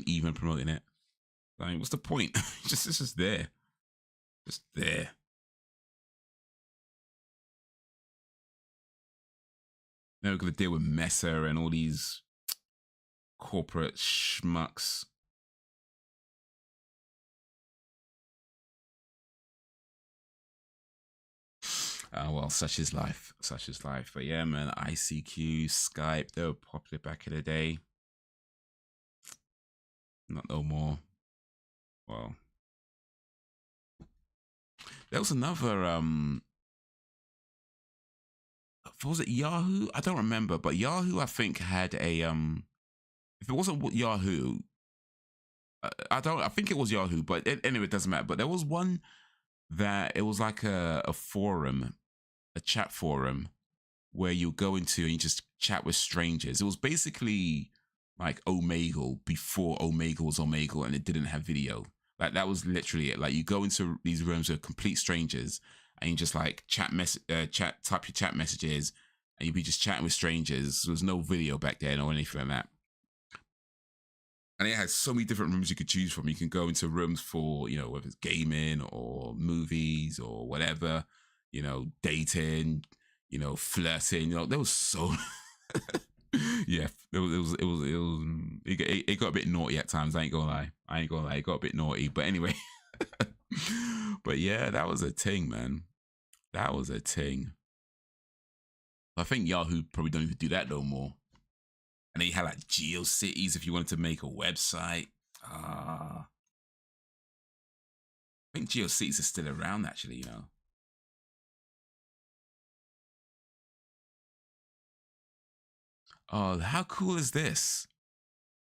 S1: even promoting it. Like, what's the point? It's just there. Just there. Now we're gonna deal with Mesa and all these corporate schmucks. Well, such is life. Such is life. But yeah, man, ICQ, Skype, they were popular back in the day. Not no more. Well, there was another was it Yahoo? I don't remember, but Yahoo I think had a if it wasn't Yahoo, I think it was Yahoo, but anyway, it doesn't matter. But there was one that it was like a forum, a chat forum where you go into and you just chat with strangers. It was basically like Omegle before Omegle was Omegle and it didn't have video. Like that was literally it. Like you go into these rooms with complete strangers and you just like type your chat messages and you'd be just chatting with strangers. There was no video back then or anything like that. And it had so many different rooms you could choose from. You can go into rooms for, you know, whether it's gaming or movies or whatever, you know, dating, you know, flirting. You know, there was so yeah, it got a bit naughty at times. I ain't gonna lie. It got a bit naughty. But anyway, but yeah, that was a ting, man. That was a ting. I think Yahoo probably don't even do that no more. And then you had like GeoCities if you wanted to make a website. I think GeoCities is still around actually, you know. Oh, how cool is this?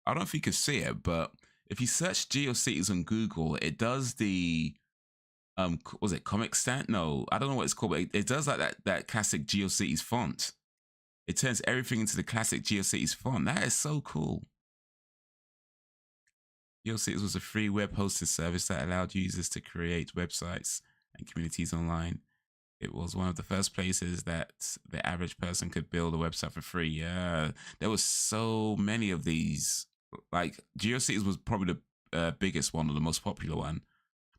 S1: I don't know if you can see it, but if you search GeoCities on Google, it does the was it Comic Stand? No, I don't know what it's called, but it does like that classic GeoCities font. It turns everything into the classic GeoCities font. That is so cool. GeoCities was a free web hosting service that allowed users to create websites and communities online. It was one of the first places that the average person could build a website for free. Yeah, there was so many of these. Like GeoCities was probably the biggest one or the most popular one.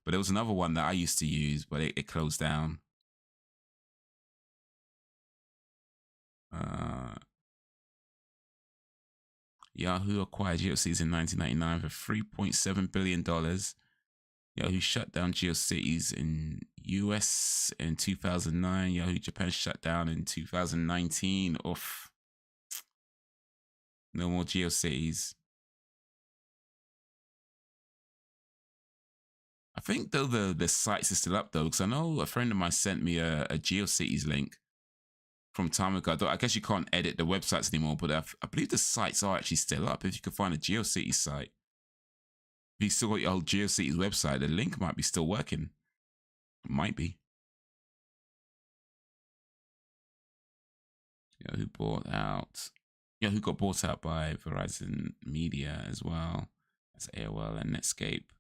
S1: But there was another one that I used to use, but it closed down. Yahoo acquired GeoCities in 1999 for $3.7 billion. Yahoo shut down GeoCities in US in 2009. Yahoo Japan shut down in 2019. Oof. No more GeoCities. I think though the sites are still up though, because I know a friend of mine sent me a GeoCities link from time ago. I guess you can't edit the websites anymore, but I believe the sites are actually still up. If you could find a GeoCities site, if you still got your old GeoCities website, the link might be still working. It might be. Yeah, who bought out? Yeah, who got bought out by Verizon Media as well as AOL and Netscape,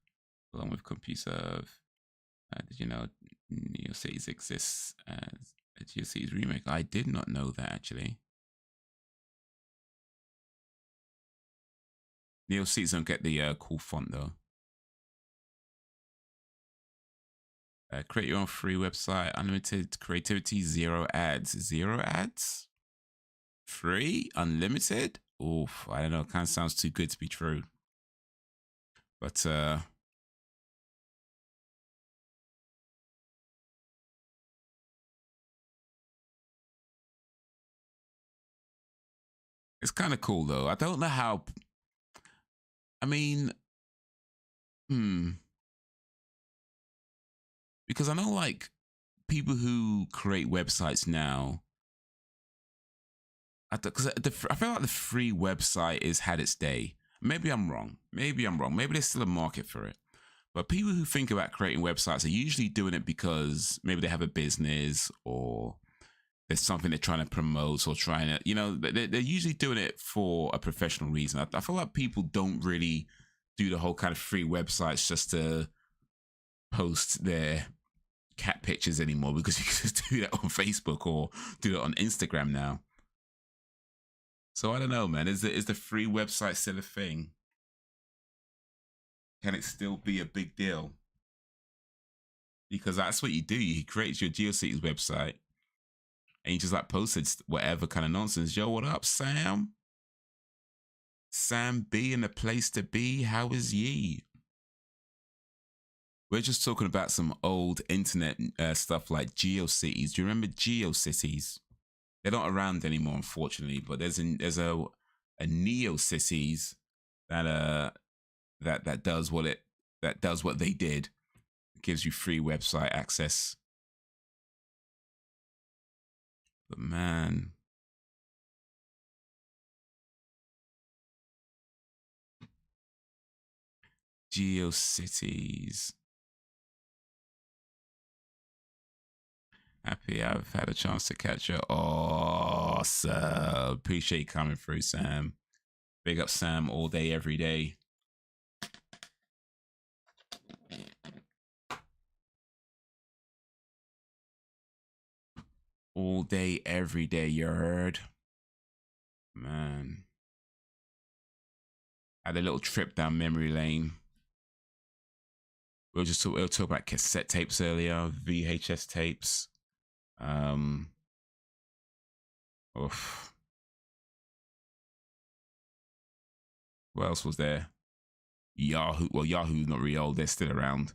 S1: along with CompuServe. Did you know GeoCities exists as a GeoCities remake? I did not know that actually. GeoCities don't get the cool font though. Create your own free website, unlimited creativity, zero ads. Zero ads? Free? Unlimited? Oof, I don't know. It kind of sounds too good to be true. But it's kind of cool though. I don't know how. I mean, because I know like people who create websites now. Because I feel like the free website has had its day. Maybe I'm wrong. Maybe there's still a market for it. But people who think about creating websites are usually doing it because maybe they have a business or there's something they're trying to promote or trying to, you know, they're usually doing it for a professional reason. I feel like people don't really do the whole kind of free websites just to post their cat pictures anymore, because you can just do that on Facebook or do it on Instagram now. So I don't know, man. Is the free website still a thing? Can it still be a big deal? Because that's what you do. You create your GeoCities website and you just like posted whatever kind of nonsense. Yo, what up, Sam? Sam B in the place to be. How is ye? We're just talking about some old internet stuff like GeoCities. Do you remember GeoCities? They're not around anymore, unfortunately. But there's a NeoCities that that does what they did. It gives you free website access. But man, GeoCities. Happy I've had a chance to catch you. Awesome. Appreciate you coming through, Sam. Big up Sam all day, every day. All day, every day, you heard? Man. Had a little trip down memory lane. We were talking about cassette tapes earlier, VHS tapes. Oof. What else was there? Yahoo. Well, Yahoo's not really old. They're still around.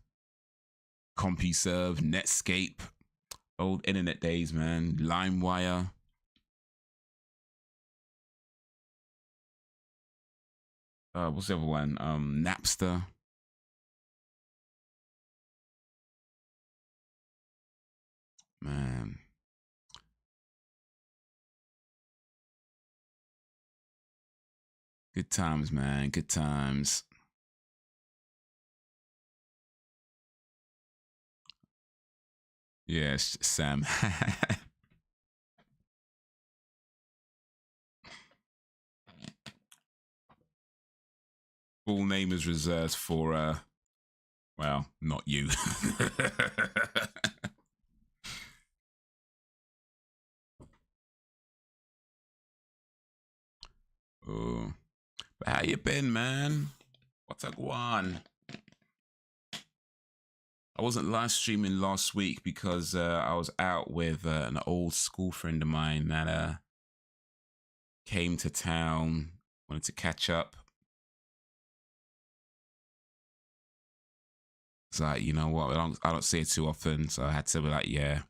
S1: CompuServe, Netscape. Old internet days, man. LimeWire. What's the other one? Napster. Man. Good times, man. Good times. Yes, Sam. Full name is reserved for, well, not you. Oh, but how you been, man? What's up, Juan? I wasn't live streaming last week because I was out with an old school friend of mine that came to town, wanted to catch up. It's like, you know what, I don't see it too often, so I had to be like, yeah,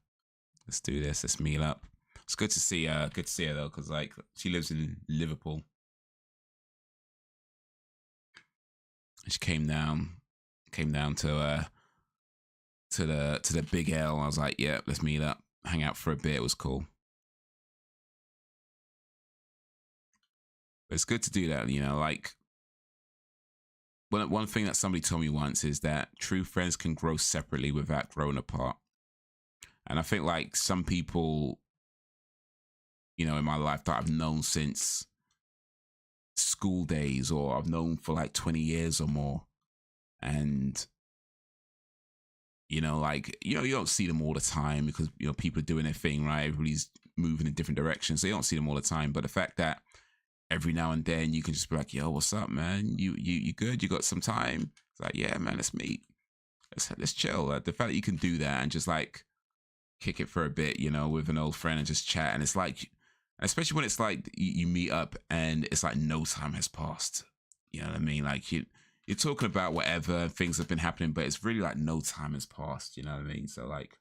S1: let's do this, let's meet up. It's good to see her though, because like she lives in Liverpool. She came down to the Big L. I was like, yeah, let's meet up, hang out for a bit. It was cool. But it's good to do that, you know, like one thing that somebody told me once is that true friends can grow separately without growing apart. And I think like some people, you know, in my life that I've known since school days, or I've known for like 20 years or more. And, you know, like, you know, you don't see them all the time because, you know, people are doing their thing, right? Everybody's moving in different directions. So you don't see them all the time. But the fact that every now and then you can just be like, yo, what's up, man? You good? You got some time? It's like, yeah, man, let's meet. Let's chill. The fact that you can do that and just like kick it for a bit, you know, with an old friend and just chat. And it's like, especially when it's like you meet up and it's like no time has passed. You know what I mean? Like you're talking about whatever things have been happening, but it's really like no time has passed. You know what I mean? So like,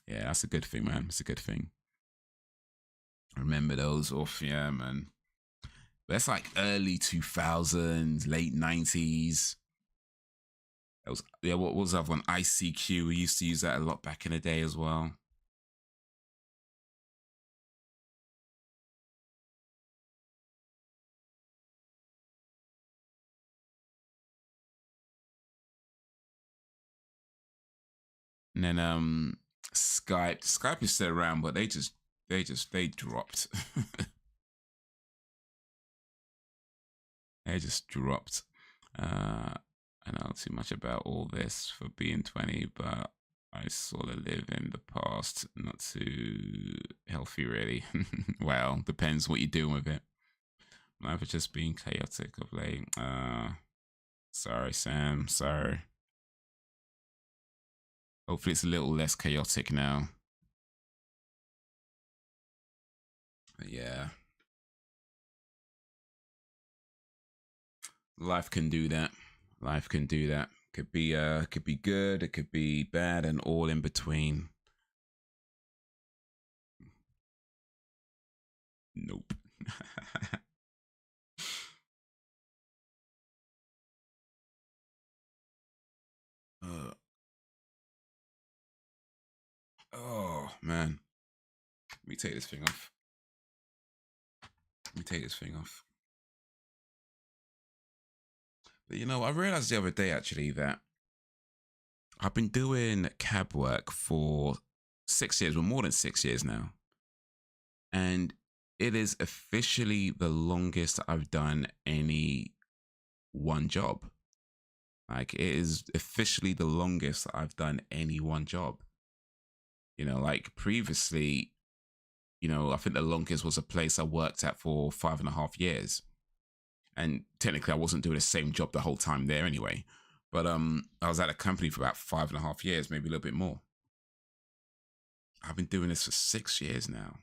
S1: yeah, that's a good thing, man. It's a good thing. Remember those? Off, yeah, man. But that's like early 2000s, late 90s. That was, yeah, what was that one? ICQ. We used to use that a lot back in the day as well. And then Skype is still around, but they dropped. They just dropped. I know too much about all this for being 20, but I sort of live in the past, not too healthy, really. Well, depends what you're doing with it. Life has just been chaotic of late. Sorry, Sam. Sorry. Hopefully, it's a little less chaotic now. But yeah. Life can do that. Life can do that. Could be good, it could be bad, and all in between. Nope. Oh man. Let me take this thing off. But you know, I realized the other day actually that I've been doing cab work for 6 years, well, more than 6 years now. And it is officially the longest I've done any one job. Like, it is officially the longest I've done any one job. You know, like previously, you know, I think the longest was a place I worked at for 5.5 years. And technically I wasn't doing the same job the whole time there anyway. But I was at a company for about 5.5 years, maybe a little bit more. I've been doing this for 6 years now.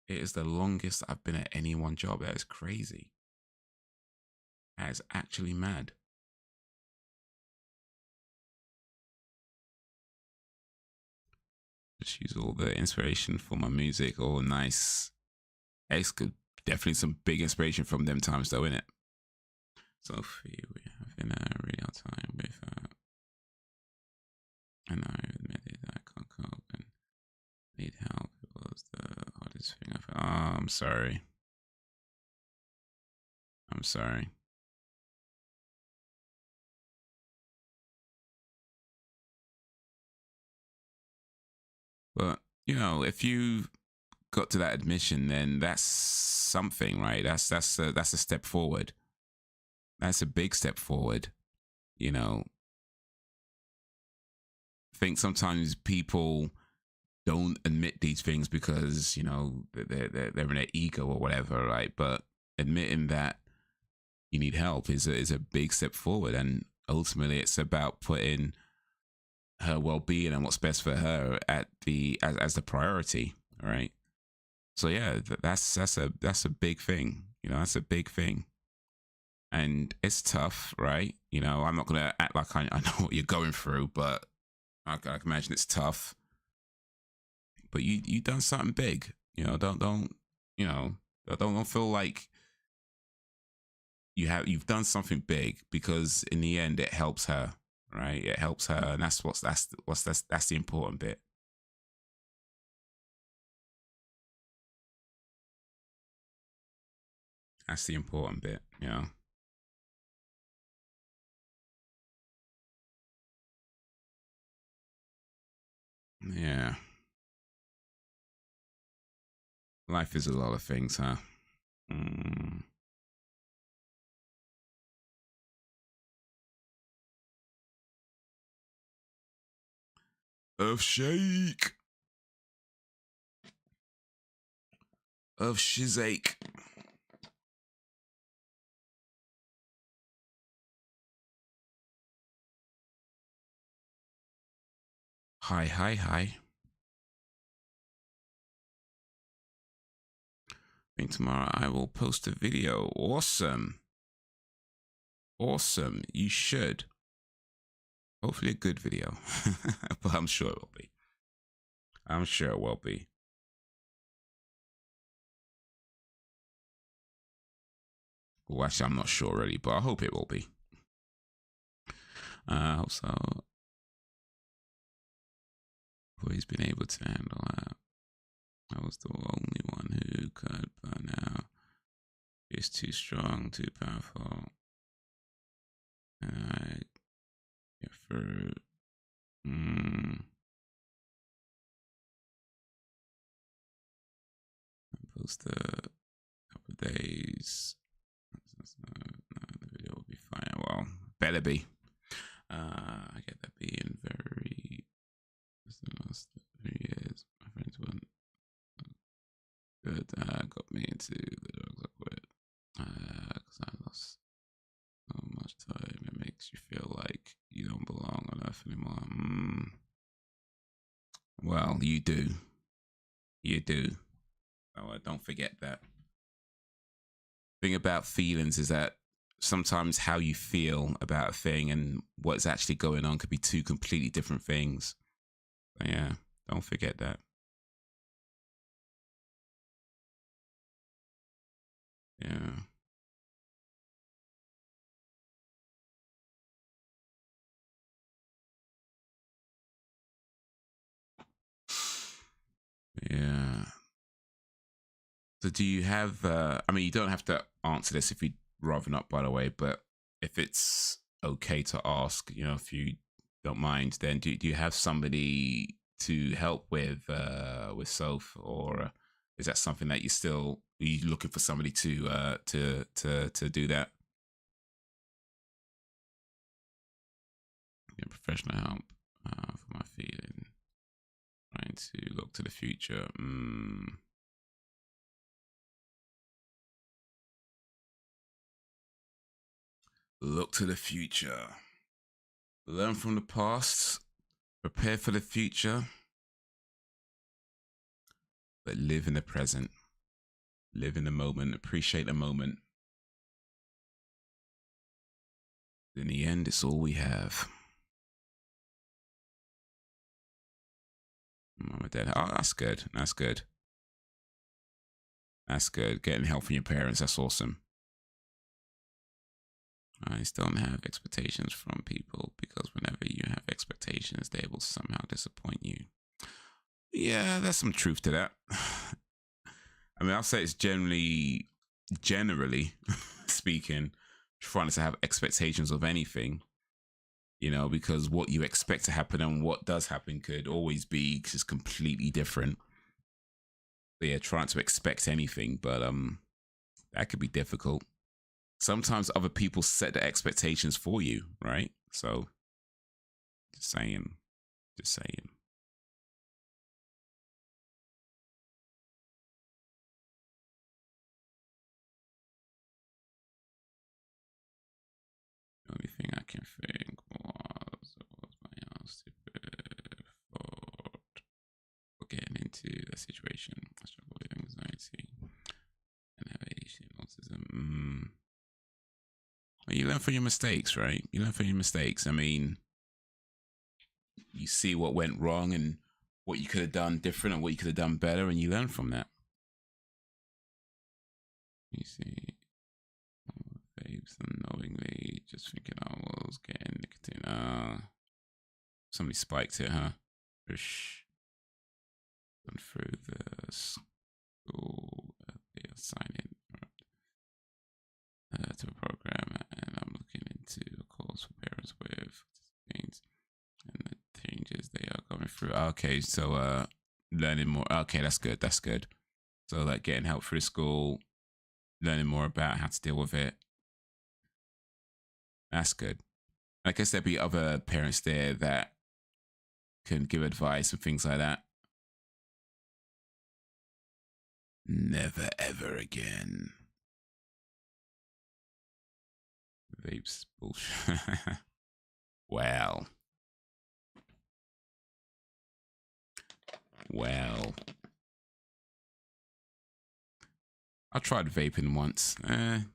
S1: It is the longest I've been at any one job. That is crazy. That is actually mad. Just use all the inspiration for my music. Oh, nice. It's good. Definitely some big inspiration from them times though, innit? Sophie, we have in a real time with and I admitted I can't cope and need help. It was the hardest thing I've oh, I'm sorry. I'm sorry. But you know, if you got to that admission, then that's something, right? That's a step forward. That's a big step forward. You know, I think sometimes people don't admit these things because, you know, they're in their ego or whatever, right? But admitting that you need help is a big step forward, and ultimately it's about putting her well-being and what's best for her at the as the priority, right? So yeah, that's a big thing. You know, that's a big thing. And it's tough, right? You know, I'm not gonna act like I know what you're going through, but I can imagine it's tough. But you done something big. You know, don't you know? Don't feel like you've done something big, because in the end it helps her, right? It helps her, and that's the important bit. That's the important bit, you know. Yeah. Life is a lot of things, huh? Of shake. Of shizake. Hi. I think tomorrow I will post a video. Awesome. You should. Hopefully a good video. But I'm sure it will be. Well, actually, I'm not sure really, but I hope it will be. Also, always been able to handle that. I was the only one who could, but now it's too strong, too powerful. And I get through. I post a couple of days. The video will be fine. Well, better be. I get that being very. The last 3 years, my friends weren't good. Got me into the drugs I quit. Because I lost so much time. It makes you feel like you don't belong on earth anymore. Well, you do. So don't forget that. Thing about feelings is that sometimes how you feel about a thing and what's actually going on could be two completely different things. But yeah, don't forget that. Yeah. Yeah. So do you have, I mean, you don't have to answer this if you'd rather not, by the way, but if it's okay to ask, you know, if you don't mind, then do you have somebody to help with Soph, or is that something that are you looking for somebody to do that? Yeah, professional help for my feeling. Trying to look to the future. Look to the future. Learn from the past. Prepare for the future. But live in the present. Live in the moment. Appreciate the moment. In the end, it's all we have. Mom and dad. Oh, that's good. That's good. That's good. Getting help from your parents. That's awesome. I just don't have expectations from people, because whenever you have expectations, they will somehow disappoint you. Yeah, there's some truth to that. I mean, I'll say it's generally speaking, trying to have expectations of anything, you know, because what you expect to happen and what does happen could always be just completely different. But yeah, trying to expect anything, but that could be difficult. Sometimes other people set the expectations for you, right? So, just saying. The only thing I can think was my house to for getting into a situation. I struggle with anxiety and have ADHD and autism. Well, you learn from your mistakes, right? You learn from your mistakes. I mean, you see what went wrong and what you could have done different and what you could have done better, and you learn from that. You see, vapes unknowingly, just thinking I was getting nicotine. Somebody spiked it, huh? Push. Gone through the school, they assign it to a program, and I'm looking into a course for parents with things and the changes they are going through. Okay, so learning more. Okay, that's good. That's good. So like getting help through school, learning more about how to deal with it. That's good. I guess there'd be other parents there that can give advice and things like that. Never ever again. Vapes bullshit. Wow. Well, I tried vaping once. It's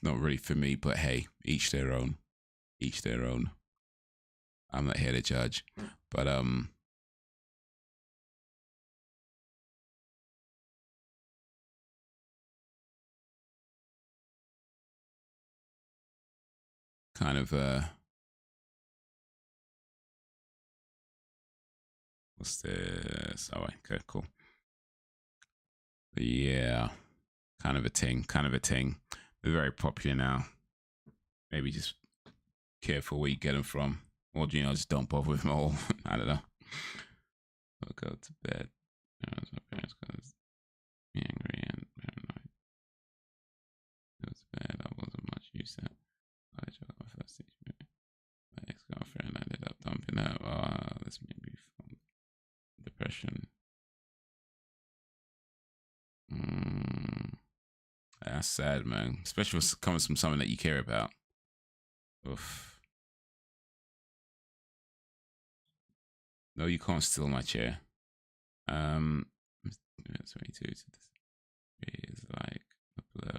S1: not really for me, but hey, each their own. Each their own. I'm not here to judge, but kind of what's this? Oh, okay, cool. But yeah, kind of a ting. They're very popular now. Maybe just careful where you get them from, or you know, just don't bother with them all. I don't know. I'll go to bed. My parents because angry and paranoid. Go to bed. I wasn't much use at. I tried my first teacher. My ex-girlfriend ended up dumping her. This made me from depression. That's sad, man. Especially when it comes from someone that you care about. Oof. No, you can't steal my chair. 22 to this is like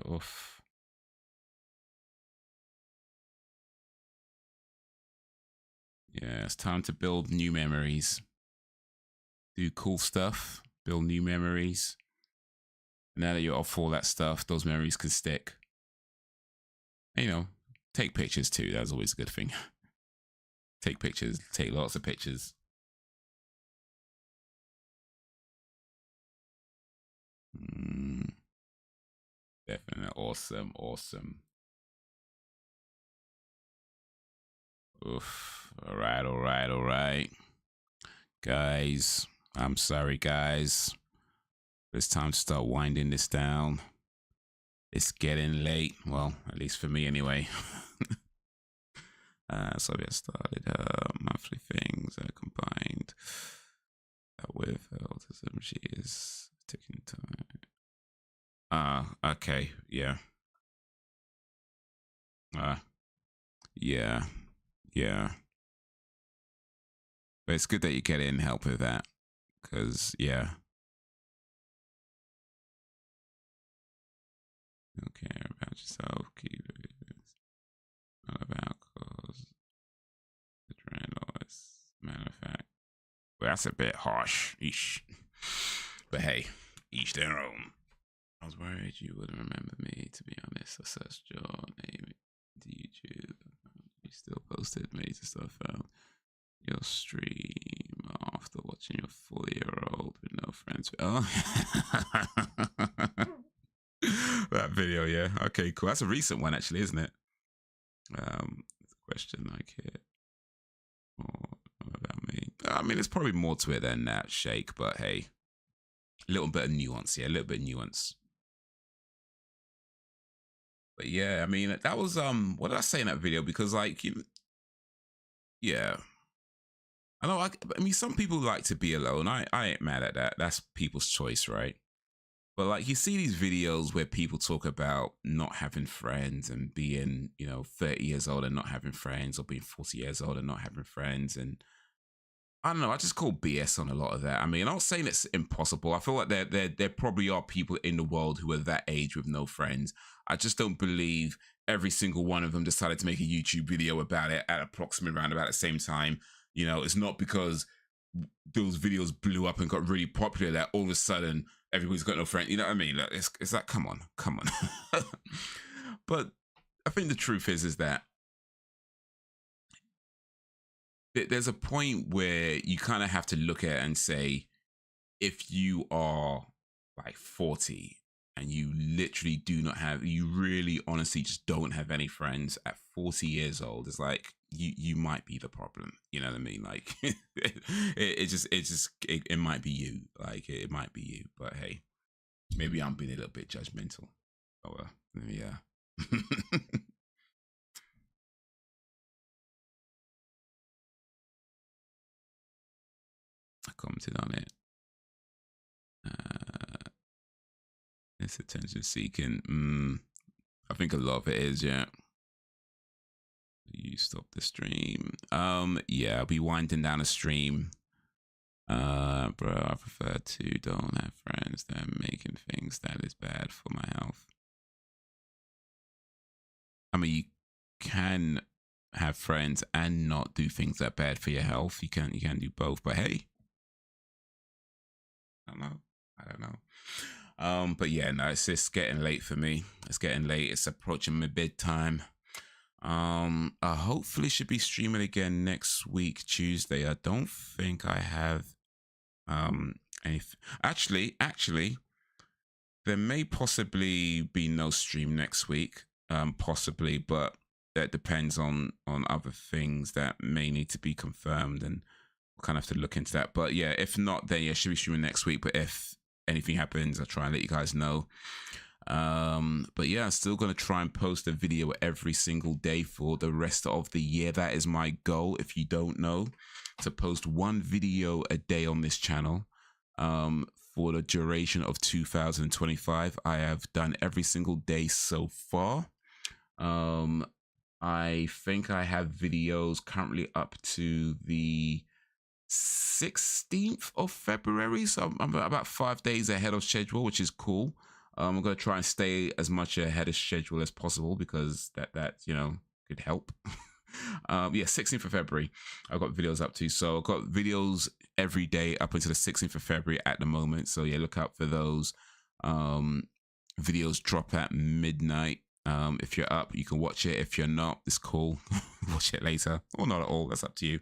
S1: oof. Yeah, it's time to build new memories. Do cool stuff, build new memories. Now that you're off all that stuff, those memories can stick. And, you know, take pictures too. That's always a good thing. Take pictures, take lots of pictures. Definitely awesome, awesome. Oof. All right. Guys, I'm sorry, guys. It's time to start winding this down. It's getting late. Well, at least for me anyway. So we have started monthly things combined with autism. She is taking time. Okay, yeah. Yeah. But it's good that you get in help with that, because yeah. Don't care about yourself. Keep it. Not about cause. The trend always. Matter of fact. Well, that's a bit harsh. Eesh. But hey, each their own. I was worried you wouldn't remember me, to be honest. I searched your name into YouTube. You still posted major stuff out. Your stream after watching your 4-year-old with no friends. Oh, that video, yeah. Okay, cool. That's a recent one, actually, isn't it? It's a question I care more about me. I mean, there's probably more to it than that, Shake. But hey, a little bit of nuance, yeah, a little bit of nuance. But yeah, I mean, that was what did I say in that video? Because like, yeah. I know. I mean, some people like to be alone. I ain't mad at that. That's people's choice, right? But like, you see these videos where people talk about not having friends and being, 30 years old and not having friends, or being 40 years old and not having friends. And I don't know. I just call BS on a lot of that. I mean, I'm not saying it's impossible. I feel like there probably are people in the world who are that age with no friends. I just don't believe every single one of them decided to make a YouTube video about it at approximately around about the same time. It's not because those videos blew up and got really popular that all of a sudden everybody's got no friend. You know what I mean? Like, it's like, come on. But I think the truth is that there's a point where you kind of have to look at it and say, if you are like 40 and you literally you really honestly just don't have any friends at 40 years old, it's like you might be the problem. You know what I mean? Like it might be you. Like it might be you. But hey, maybe I'm being a little bit judgmental. Oh well, yeah. I commented on it. It's attention seeking. I think a lot of it is, yeah. You stop the stream. Yeah, I'll be winding down a stream. Bro, I prefer to don't have friends that are making things that is bad for my health. I mean, you can have friends and not do things that are bad for your health. You can do both, but hey, I don't know. But yeah, no, it's just getting late for me. It's getting late. It's approaching my bedtime. I hopefully should be streaming again next week, Tuesday. I don't think I have anything. Actually, there may possibly be no stream next week. Possibly, but that depends on other things that may need to be confirmed, and we'll kind of have to look into that. But yeah, if not, then yeah, should be streaming next week. But if anything happens, I'll try and let you guys know. But yeah, I'm still gonna try and post a video every single day for the rest of the year. That is my goal. If you don't know, to post one video a day on this channel. For the duration of 2025, I have done every single day so far. I think I have videos currently up to the 16th of February, so I'm about 5 days ahead of schedule, which is cool. I'm gonna try and stay as much ahead of schedule as possible, because that could help. Yeah, 16th of February, I've got videos up to. So I've got videos every day up until the 16th of February at the moment. So yeah, look out for those. Videos drop at midnight. If you're up, you can watch it. If you're not, it's cool. Watch it later, or not at all. That's up to you.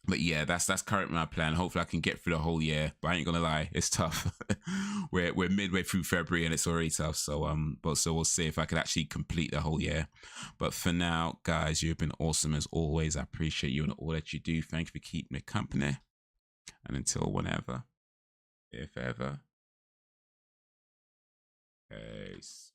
S1: But yeah, that's currently my plan. Hopefully I can get through the whole year, but I ain't gonna lie, it's tough. we're midway through February and it's already tough. So so we'll see if I can actually complete the whole year. But for now, guys, you've been awesome as always. I appreciate you and all that you do. Thank you for keeping me company. And until whenever, if ever, peace.